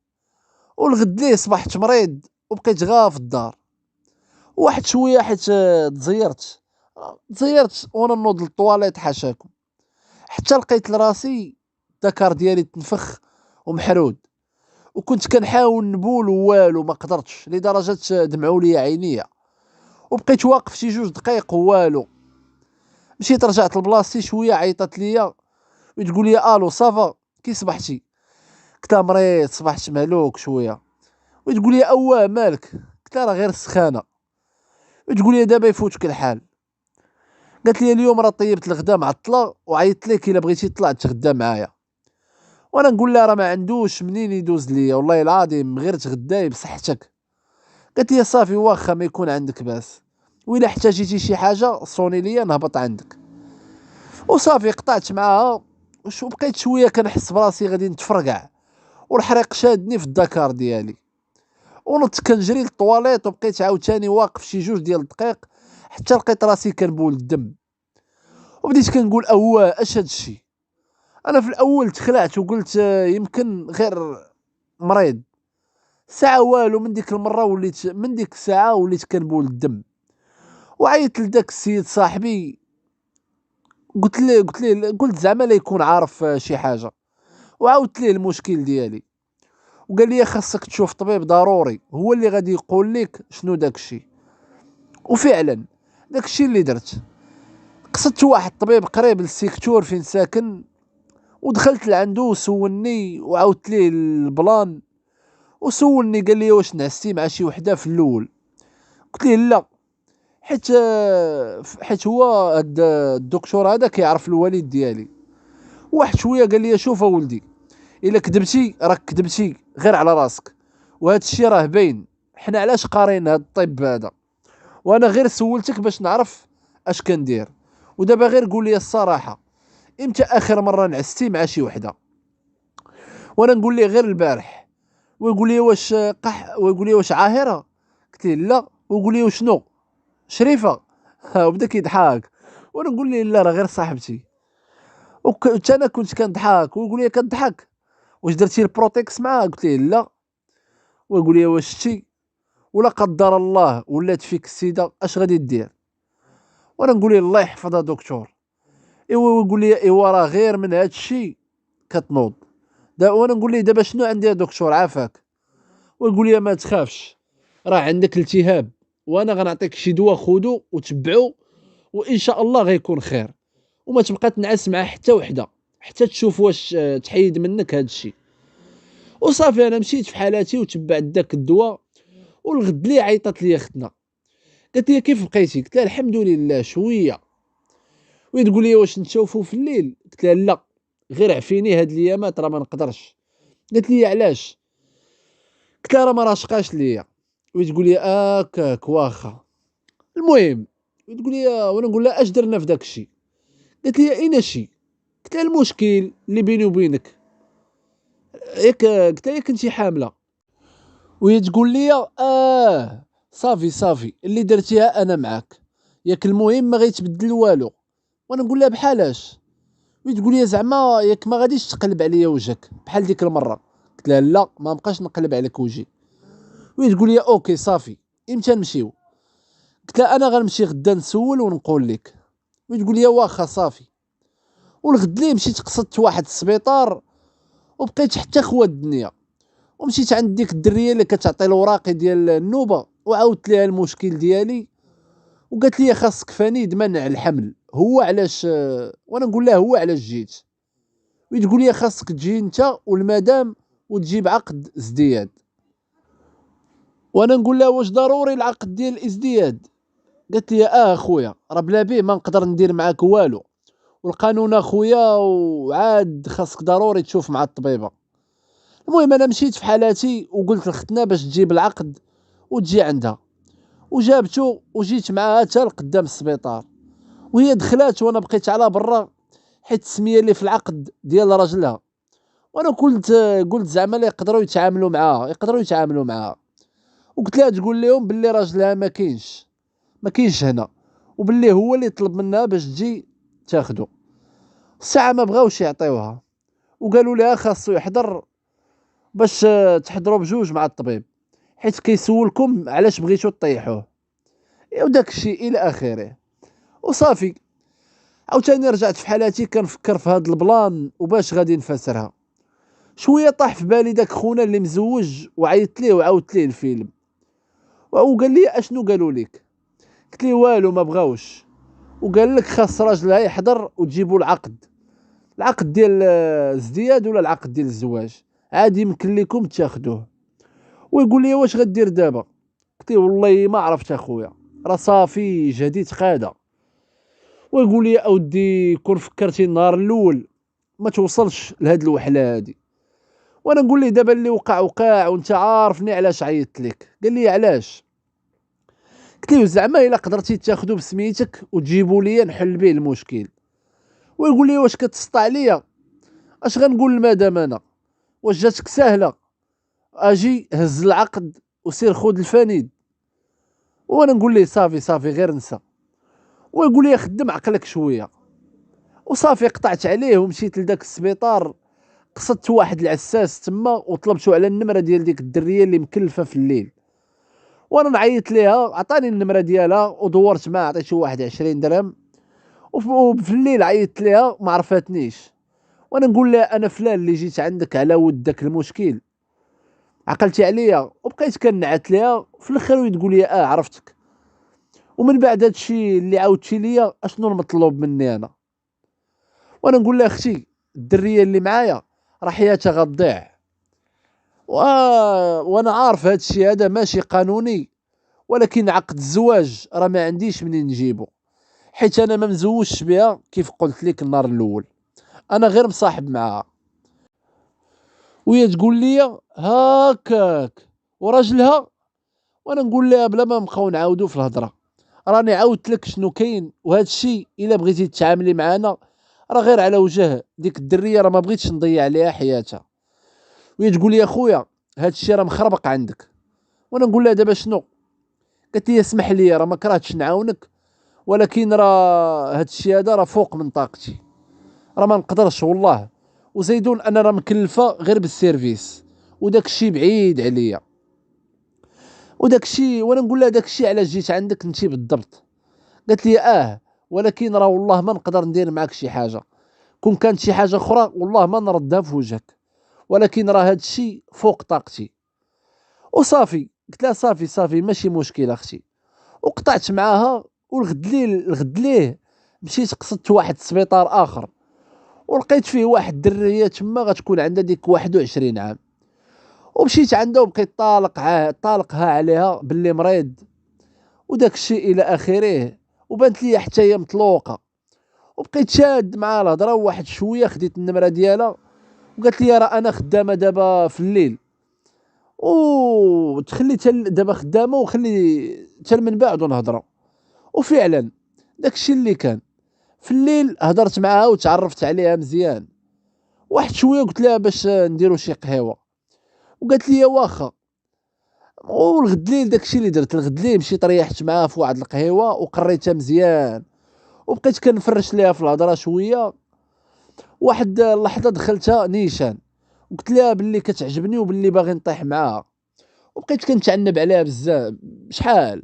Speaker 1: والغد ليه صبحت مريض وبقيت غا في الدار. واحد شويه حيت تزيرت وانا نوض للطواليت حاشاكم، حتى لقيت لراسي الذكر ديالي تنفخ ومحرود. وكنت كنحاول نبول والو ما قدرتش لدرجه دمعوا لي عينيا. وبقيت واقف شي 2 دقائق والو. مشيت رجعت لبلاصتي شويه عيطت ليا وتقول لي الو صافا كي صبحتي؟ قلت لها مريض صبحت مهلوك شويه. وتقول لي اواه مالك؟ قلت لها راه غير السخانه. وتقول لي دابا يفوتك الحال. قالت لي اليوم راه طيبت الغدا معطله وعيطت لك الا بغيتي تطلع تغدا معايا. وانا نقول لها راه ما عندوش منين يدوز ليا والله العظيم غير تغداي بصحتك. قالت لي صافي واخا ما يكون عندك باس، وإلا احتاجيتي شي حاجه صوني ليا نهبط عندك. وصافي قطعت معاها. وبقيت شويه كنحس براسي غادي نتفرقع والحريق شادني في الدكار ديالي. ونط كنجري للطواليت وبقيت عاوتاني واقف شي 2 دقائق حتى لقيت راسي كنبول الدم. وبديت كنقول اش هاد الشيء؟ انا في الاول تخلعت وقلت يمكن غير مريض. ساعه والو من ديك المره من ديك الساعه وليت كنبول الدم. وعيطت لذاك السيد صاحبي قلت زعما لا يكون عارف شي حاجه، وعاودت ليه المشكل ديالي. وقال لي خاصك تشوف طبيب ضروري هو اللي غادي يقول لك شنو داك الشيء. وفعلا داك الشيء اللي درت، قصدت واحد الطبيب قريب للسيكتور فين ساكن ودخلت لعندو وسولني وعاودت ليه البلان. وسولني قال لي واش نعستي مع شي وحده في الاول؟ قلت ليه لا، حيت هو هاد الدكتور هذا كيعرف الوالد ديالي. واحد شويه قال لي شوف ولدي، الا كذبتي راك كذبتي غير على راسك، وهذا الشيء راه باين. حنا علاش قارين هاد الطب هذا؟ وانا غير سولتك باش نعرف اش كندير. ودابا غير قول لي الصراحه، امتى اخر مره نعستي مع شي وحده؟ وانا نقول ليه غير البارح. ويقول لي ويقول لي واش عاهره؟ قلت ليه لا. ويقول لي وشنو شريفه؟ وبدا كيضحك. وانا نقول ليه لا راه غير صاحبتي. وحتى انا كنت كنضحك. ويقول لي كضحك واش درتي البروتيكس معاه؟ قلت ليه لا. ويقول لي واش شتي ولا قدر الله ولات فيك السيده اش غادي دير؟ وانا نقول ليه الله يحفظها دكتور. ايوا ويقول لي ايوا راه غير من هذا الشيء كتنوض. وانا نقول ليه دابا شنو عندي يا دكتور عافاك؟ ويقول لي ما تخافش راه عندك التهاب، وانا غنعطيك شي دواء خذو وتبعو وان شاء الله غيكون خير. وما تبقى تنعس مع حتى وحده حتى تشوف واش تحيد منك هذا الشيء. وصافي انا مشيت في حالاتي وتبعت داك الدواء. والغد لي عيطت لي اختنا قالت لي كيف بقيتي؟ قلت لها الحمد لله شويه. وتقول لي واش نشوفوا في الليل؟ قلت لها لا، غير عفيني هاد الايامات راه ما نقدرش. قالت لي علاش؟ قلت لها راه ما راشقاش ليا. وتقول لي هكاك واخا. المهم تقول لي وانا نقول لها اش درنا في داك الشيء؟ قالت لي اين شي؟ قلت لها المشكل اللي بيني وبينك ياك، قلت لها كنتي حامله. وهي تقول لي صافي صافي اللي درتيها انا معاك، ياك المهم ما غيتبدل والو. وانا نقول لها بحالاش؟ وهي تقول لي زعما ياك ما غاديش تقلب عليا وجهك بحال ديك المره. قلت لها لا ما بقاش نقلب عليك وجهي. وهي تقول لي اوكي صافي امتى نمشيو؟ قلت لها انا غنمشي غدا نسول ونقول لك. وهي تقول لي واخا صافي. والغد ليه مشيت قصدت واحد السبيطار وبقيت حتى خوات الدنيا، ومشيت عند ديك الدريه اللي كتعطي الوراقي ديال النوبه وعاودت ليها المشكل ديالي. وقالت لي خاصك فنيد منع الحمل. هو علاش وانا نقول لها هو علاش جيت؟ وتقول لي خاصك تجي انت والمدام وتجيب عقد ازدياد. وانا نقول لها واش ضروري العقد ديال الازدياد؟ قالت لي اخويا راه بلا بيه ما نقدر ندير معاك والو، والقانون اخويا وعاد خاصك ضروري تشوف مع الطبيبه. المهم انا مشيت في حالاتي وقلت لختنا باش تجيب العقد وتجي عندها، وجابته وجيت معاها حتى لقدام السبيطار. وهي دخلات وانا بقيت على برا حيت السميه اللي في العقد ديال راجلها. وانا قلت زعما لا يقدروا يتعاملوا معاها، وقلت لها تقول لهم باللي راجلها ما كاينش هنا، وباللي هو اللي طلب منها باش تجي تاخدو. الساعه ما بغاوش يعطيوها وقالوا لها خاصو يحضر باش تحضروا بجوج مع الطبيب حيت كيسولكم علاش بغيتو طيحوه وداك الشيء الى اخره. وصافي عاوتاني رجعت في حالاتي كنفكر في هاد البلان وباش غادي نفسرها. شويه طاح في بالي داك خونا اللي مزوج وعيطت ليه وعاودت ليه الفيلم. وقال لي اشنو قالوا لك؟ قلت ليه والو ما بغاوش، وقال لك خاص راجلها يحضر وتجيبوا العقد ديال الازدياد ولا العقد ديال الزواج عادي يمكن لكم تاخدوه. ويقول لي واش غدير دابا؟ قلت له والله ما عرفت اخويا راه صافي جديد قاده. ويقول لي اودي كون فكرتي النهار الاول ما توصلش لهاد الوحله هادي. وانا نقول ليه دابا اللي وقع وقع وانت عارفني علاش عيطت لك. قال لي علاش؟ قلت له زعما الا قدرتي تاخذو بسميتك وتجيبوا لي نحل به المشكل. ويقول لي واش كتسطى عليا؟ اش غنقول لمدام انا؟ واش جاتك سهله اجي هز العقد وسير خذ الفنيد؟ وانا نقول ليه صافي صافي غير نسى. ويقول لي خدم عقلك شويه. وصافي قطعت عليه ومشيت لذاك السبيطار، قصدت واحد العساس تما وطلبته على النمره ديال ديك الدريه اللي مكلفه في الليل. وانا نعيط ليها عطاني النمره ديالها ودورت معها عطيته واحد 20 درهم. وفي الليل عيطت ليها ما عرفاتنيش. وانا نقول لها انا فلان اللي جيت عندك على ود داك المشكل، عقلتي عليا؟ وبقيت كنعت ليها في الاخر تقول لي عرفتك. ومن بعد هادشي اللي عاودتي ليا اشنو المطلوب مني انا؟ وانا نقول لها اختي الدريه اللي معايا راه حياتها غتضيع و... وانا عارف هادشي هذا ماشي قانوني، ولكن عقد الزواج راه ما عنديش منين نجيبو حيت انا ما مزوجش بها كيف قلت لك النهار الاول، انا غير مصاحب معاها. وهي تقول لي هاكاك وراجلها. وانا نقول لها بلا ما نبقاو نعاودو في الهضره راني عاودت لك شنو كاين، وهذا الشيء الا بغيتي تتعاملي معنا راه غير على وجه ديك الدريه راه ما بغيتش نضيع عليها حياتها. وهي تقول لي اخويا هذا الشيء راه مخربق عندك. وانا نقول لها دابا شنو؟ قالت لي اسمح لي راه ما كرهتش نعاونك، ولكن راه هذا الشيء هذا راه فوق من طاقتي، راه ما نقدرش والله. وزيدون انا راه مكلفه غير بالسيرفيس وداك الشيء بعيد عليا وداك الشيء. وانا نقول لها داك الشيء علاش جيت عندك انت بالضبط؟ قالت لي ولكن راه والله ما نقدر ندير معاك شي حاجه، كون كانت شي حاجه اخرى والله ما نردها في وجهك، ولكن راه هذا الشيء فوق طاقتي. وصافي قلت لها صافي صافي ماشي مشكل اختي. وقطعت معاها. الغد ليه مشيت قصدت واحد السبيطار اخر ولقيت فيه واحد الدريه تما غتكون عندها ديك 21 عام. ومشيت عندها وبقيت طالقها عليها باللي مريض وداك الشيء الى اخره. وبانت لي حتى هي مطلوقه. وبقيت شاد مع الهضره. وواحد شويه خديت النمره ديالها وقالت لي راه انا خدامه دابا في الليل، وتخلي دابا خدامه وخلي حتى من بعد نهضروا. وفعلا داكشي اللي كان. في الليل هضرت معاها وتعرفت عليها مزيان. واحد شويه قلت لها باش نديرو شي قهيوه، وقالت لي واخا. والغد ليل داكشي اللي درت. الغد ليل مشيت ريحت معاها في واحد القهيوه وقريتها مزيان، وبقيت كنفرش ليها في الهضره شويه. واحد اللحظه دخلتها نيشان وقلت لها باللي كتعجبني وباللي باغي نطيح معاها، وبقيت كنتعنب عليها بزاف شحال.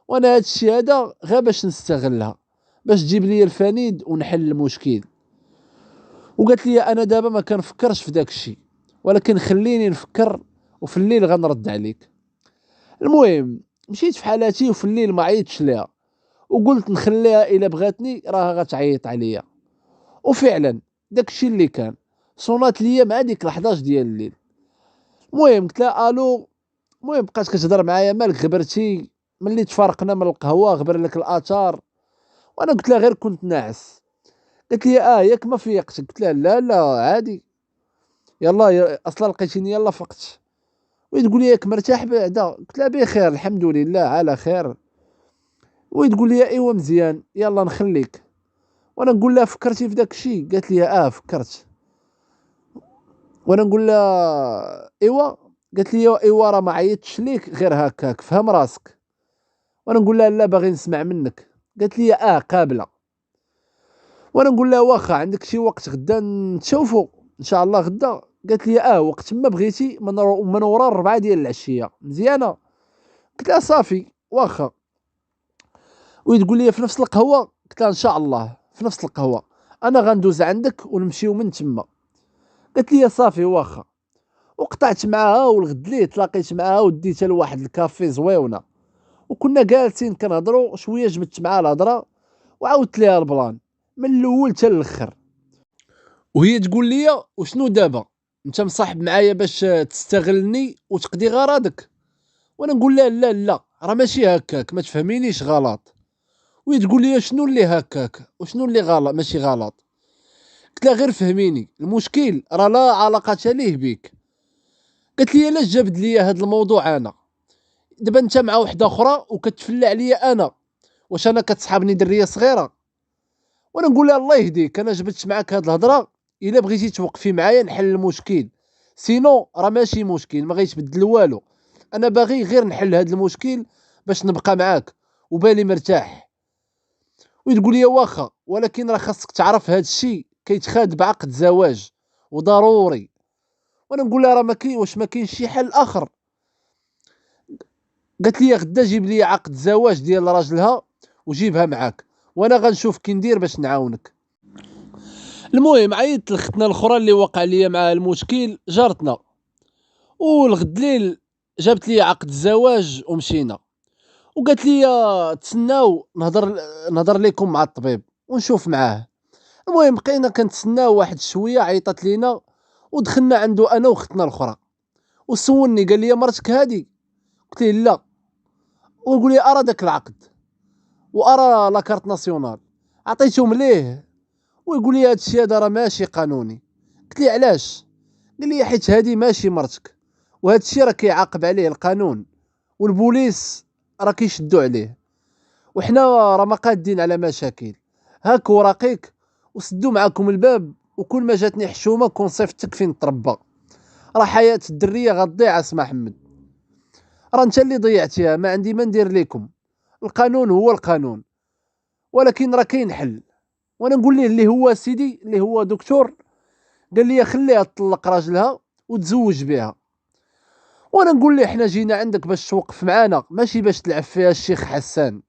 Speaker 1: وانا هادشي هذا غير باش نستغلها، باش تجيب لي الفنيد ونحل المشكل. وقالت لي انا دابا ما كنفكرش في داك الشيء، ولكن خليني نفكر وفي الليل غنرد عليك. المهم مشيت في حالاتي، وفي الليل ما عيطتش ليها وقلت نخليها الا بغاتني راه غتعيط عليا. وفعلا داك الشيء اللي كان. صونات ليا مع ديك 11 ديال الليل. المهم قلت لها الو. المهم بقات كتهضر معايا مالك غبرتي، ملي تفارقنا من القهوه غبر لك الاثار. وانا قلت لها غير كنت ناعس. قالت لي ياك ما فيقتش. قلت لها لا لا عادي، يلا اصلا لقيتيني يلا فقت. وتقول لي ياك مرتاح بعدا. قلت لها بخير الحمد لله على خير. وتقول لي ايوا مزيان يلا نخليك. وانا نقول لها فكرتي في داك الشيء؟ قالت لي فكرت. وانا نقول لها ايوا. قالت لي ايوا راه ما عيطتش ليك غير هكاك، فهم راسك. وانا نقول لها لا باغي نسمع منك. قالت لي قابله. وانا نقول لها واخا عندك شي وقت غدا نتشوفوا ان شاء الله غدا؟ قالت لي وقت ما بغيتي من ورا 4 ديال العشيه مزيانه. قلت لها صافي واخا. وتقول لي في نفس القهوه؟ قلت لها ان شاء الله في نفس القهوه، انا غندوز عندك ونمشيو من تما. قالت لي صافي واخا. وقطعت معاها، والغد ليه تلاقيت معاها وديتها لواحد الكافي زويونه، وكنا جالسين كنهضروا شويه. جبت معاها الهضره وعاودت ليها البلان من الاول حتى الاخر. وهي تقول لي وشنو دابا انت مصاحب معايا باش تستغلني وتقضي غرضك؟ وانا نقول لها لا لا راه ماشي هكاك، ما تفهمينيش غلط. وهي تقول لي شنو اللي هكاك وشنو اللي غلط ماشي غلط؟ قلت لها غير فهميني، المشكل راه لا علاقه ليه بيك. قالت لي علاش جابد لي هذا الموضوع انا؟ دابا انت مع وحده اخرى وكتفلى عليا انا، واش انا كتصحابني دريه صغيره؟ وانا نقول لها الله يهديك، انا جبت معاك هاد الهضره الا بغيتي توقفي معايا نحل المشكل، سينو راه ماشي مشكل ما غيتبدل والو. انا باغي غير نحل هاد المشكل باش نبقى معاك وبالي مرتاح. وتقول لي واخا، ولكن راه خاصك تعرف هاد الشيء كيتخاد بعقد زواج وضروري. وانا نقول لها راه ما كاين، واش ما كاينش شي حل اخر؟ قالت لي غدا جيب لي عقد زواج ديال راجلها وجيبها معاك، وانا غنشوف كي ندير باش نعاونك. المهم عيطت لختنا الاخرى اللي وقع لي معها المشكل، جارتنا. والغد ليل جابت لي عقد الزواج ومشينا. وقالت لي تسناو نهضر لكم مع الطبيب ونشوف معاه. المهم بقينا كنتسناو واحد شويه، عيطت لينا ودخلنا عنده انا وختنا الاخرى. وسولني قال لي مرتك هادي؟ قلت له لا. ويقول لي ارى داك العقد وارى لاكارت ناسيونال، عطيتهم ليه. ويقول لي هادشي هذا راه ماشي قانوني. قلت لي علاش؟ قال لي حيت هادي ماشي مرتك، وهادشي راه كيعاقب عليه القانون والبوليس راه كيشدو عليه، وحنا راه ما قادين على مشاكل. هاك وراقيك وسدوا معاكم الباب، وكل ما جاتني حشومه كون صيفطتك فين تربى. راه حياه الدريه غتضيع اسمع حمد، راه انت اللي ضيعتيها، ما عندي ما ندير لكم. القانون هو القانون، ولكن راه كاين حل. وانا نقول ليه اللي هو سيدي اللي هو دكتور، قال لي خليها تطلق راجلها وتزوج بها. وانا نقول ليه حنا جينا عندك باش توقف معانا ماشي باش تلعب فيها الشيخ حسان،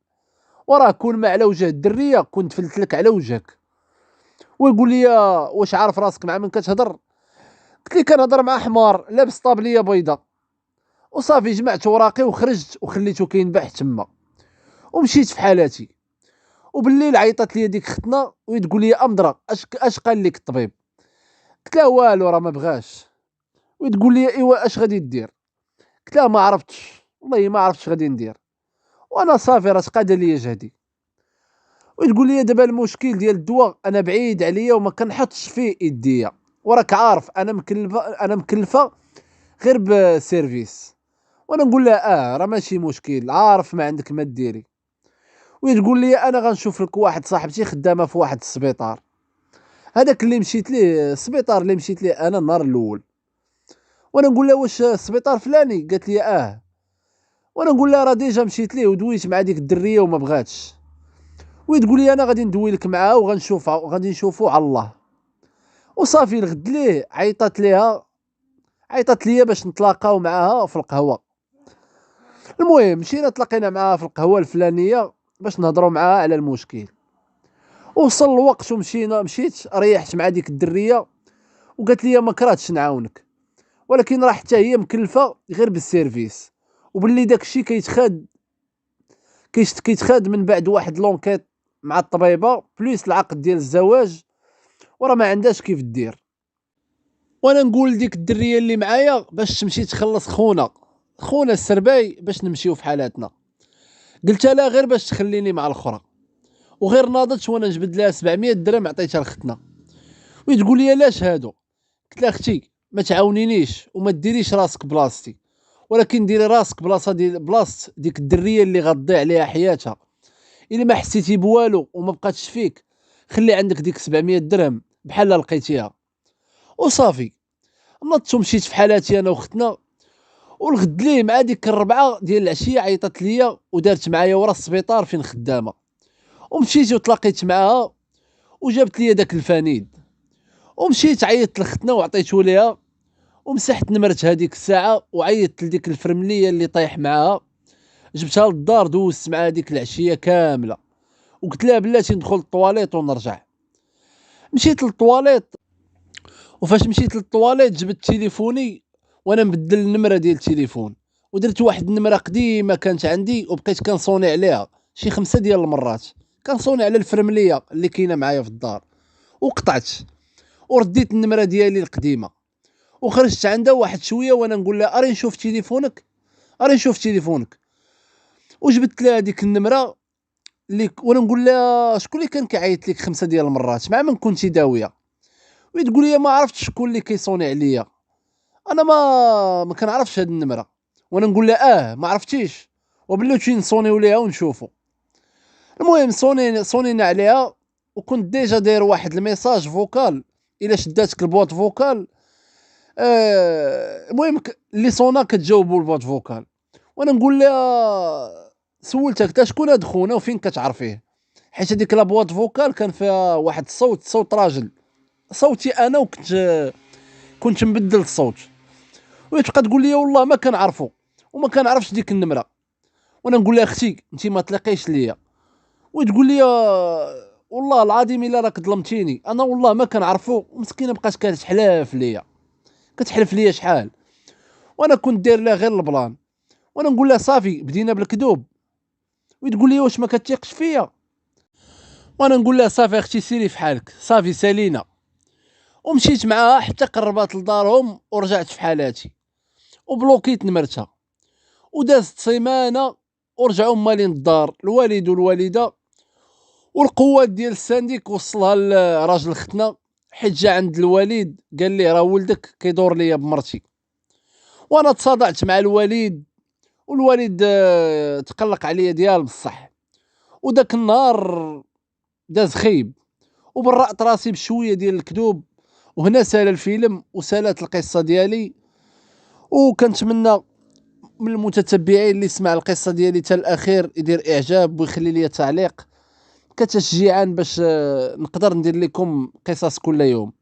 Speaker 1: وراه كون ما على وجه الدريه كنت فلت لك على وجهك. ويقول لي واش عارف راسك مع من كتهضر؟ قلت لي كنهضر مع حمار لابس طابليه بيضاء. وصافي جمعت وراقي وخرجت وخليته كينبح تما ومشيت في حالاتي. وبالليل عيطت لي ديك ختنا وتقول لي امضره اش قال لك الطبيب؟ قلت لها والو راه ما بغاش. وتقول لي ايوا اش غادي دير؟ قلت لها ما عرفتش والله ما عرفتش غادي ندير، وانا صافي راه تقاد لي جهدي. وتقول لي دابا المشكل ديال الدواء انا بعيد عليا وما كنحطش فيه يديا، وراك عارف انا مكلفه غير بسيرفيس. وانا نقول لها راه ماشي مشكل، عارف ما عندك ما ديري. وهي تقول لي انا غنشوف لك واحد صاحبتي خدامه في واحد السبيطار، هذاك اللي مشيت ليه، السبيطار اللي مشيت ليه انا النهار الاول. وانا نقول لها واش السبيطار فلاني؟ قالت لي وانا نقول لها راه ديجا مشيت ليه ودويت مع ديك الدريه وما بغاتش. وهي تقول لي انا غادي ندوي لك معاها وغنشوفها وغادي نشوفوا على الله. وصافي الغد ليه عيطت ليا باش نتلاقاو معاها في القهوه. المهم مشينا تلاقينا معاها في القهوه الفلانيه باش نهضروا معاها على المشكل. وصل الوقت مشيت ريحت مع ديك الدريه وقالت لي ما كرهتش نعاونك، ولكن راه حتى هي مكلفه غير بالسيرفيس، وباللي داك الشيء كيتخاد من بعد واحد لونكيت مع الطبيبه بليس العقد ديال الزواج، وراه ما عندهاش كيف دير. وانا نقول لديك الدريه اللي معايا باش تمشي تخلص خونا السرباي باش نمشيو في حالاتنا. قلت لها غير باش تخليني مع الاخرى، وغير ناضت وانا نجبد لها 700 درهم عطيتها لختنا. وتقول لي علاش هادو؟ قلت لها اختي ما تعاونينيش وما ديريش راسك بلاصتي، ولكن ديري راسك بلاصه ديك الدريه اللي غتضيع عليها حياتها. الا ما حسيتي بوالو وما بقاتش فيك، خلي عندك ديك 700 درهم بحال لقيتيها. وصافي نضت ومشيت في حالاتي انا وختنا. والغد ليه مع ديك الربعه ديال العشيه عيطت ليا ودارت معايا ورا السبيطار فين خدامه، ومشيت وتلاقيت معاها وجابت لي داك الفانيد. ومشيت عيطت لختنا وعطيته ليها ومسحت نمرت هذيك الساعه وعيطت لديك الفرمليه اللي طايح معاها، جبتها للدار دوزت مع هذيك العشيه كامله. وقلت لها بلاتي ندخل للطواليت ونرجع. مشيت للطواليت، وفاش مشيت للطواليت جبت تليفوني وانا مبدل النمره ديال التليفون، ودرت واحد النمره قديمه كانت عندي وبقيت كنصوني عليها شي 5 ديال المرات، كنصوني على الفرمليه اللي كاينه معايا في الدار. وقطعت ورديت النمره ديالي القديمه وخرجت عندها واحد شويه وانا نقول لها اري نشوف تليفونك، اري نشوف تليفونك. وجبت لها هذيك النمره وانا نقول لها شكون اللي كان كيعيط لك 5 ديال المرات مع من كنتي داويه؟ وتقول لي ما عرفتش شكون اللي كيصوني عليا، انا ما كنعرفش هاد النمره. وانا نقول لها ما عرفتيش، وبلاتو نصونيو ليها ونشوفوا. المهم صونينا عليها، وكنت ديجا داير واحد الميساج فوكال الا شداتك البواط فوكال. المهم اللي صونا كتجاوبوا البواط فوكال. وانا نقول لها سولتك تا شكون هاد خونا وفين كتعرفيه؟ حيت هذيك لابواط فوكال كان فيها واحد صوت راجل، صوتي انا، كنت مبدل الصوت. وتبقى تقول لي والله ما كنعرفو وما كنعرفش ديك النمره. وانا نقول لها اختي انت ما تلاقيش ليا. وتقول لي والله العظيم الا راك ظلمتيني، انا والله ما كنعرفو. مسكينه بقات كتحلف ليا شحال، وانا كنت داير لها غير البلان. وانا نقول لها صافي بدينا بالكذوب. وتقول لي واش ما كتثيقش فيا؟ وانا نقول لها صافي اختي سيري في حالك، صافي سالينا. ومشيت معاها حتى قربات لدارهم ورجعت في حالاتي وبلوكيت نمرتها. ودازت سيمانه ورجعوا مالين الدار الوالد والوالده. والقوات ديال السانديك وصلها لراجل ختنا، حيت جا عند الوالد قال ليه راه ولدك كيدور ليا بمرتي. وانا تصادعت مع الوالد، والوالد تقلق عليا ديال بصح. وداك النهار داز خيب، وبرأت راسي بشويه ديال الكذوب. وهنا سال الفيلم وسالت القصه ديالي. وكنتمنى من المتتبعين اللي سمع القصه ديالي حتى الاخير يدير اعجاب ويخلي لي تعليق كتشجيعا باش نقدر ندير لكم قصص كل يوم.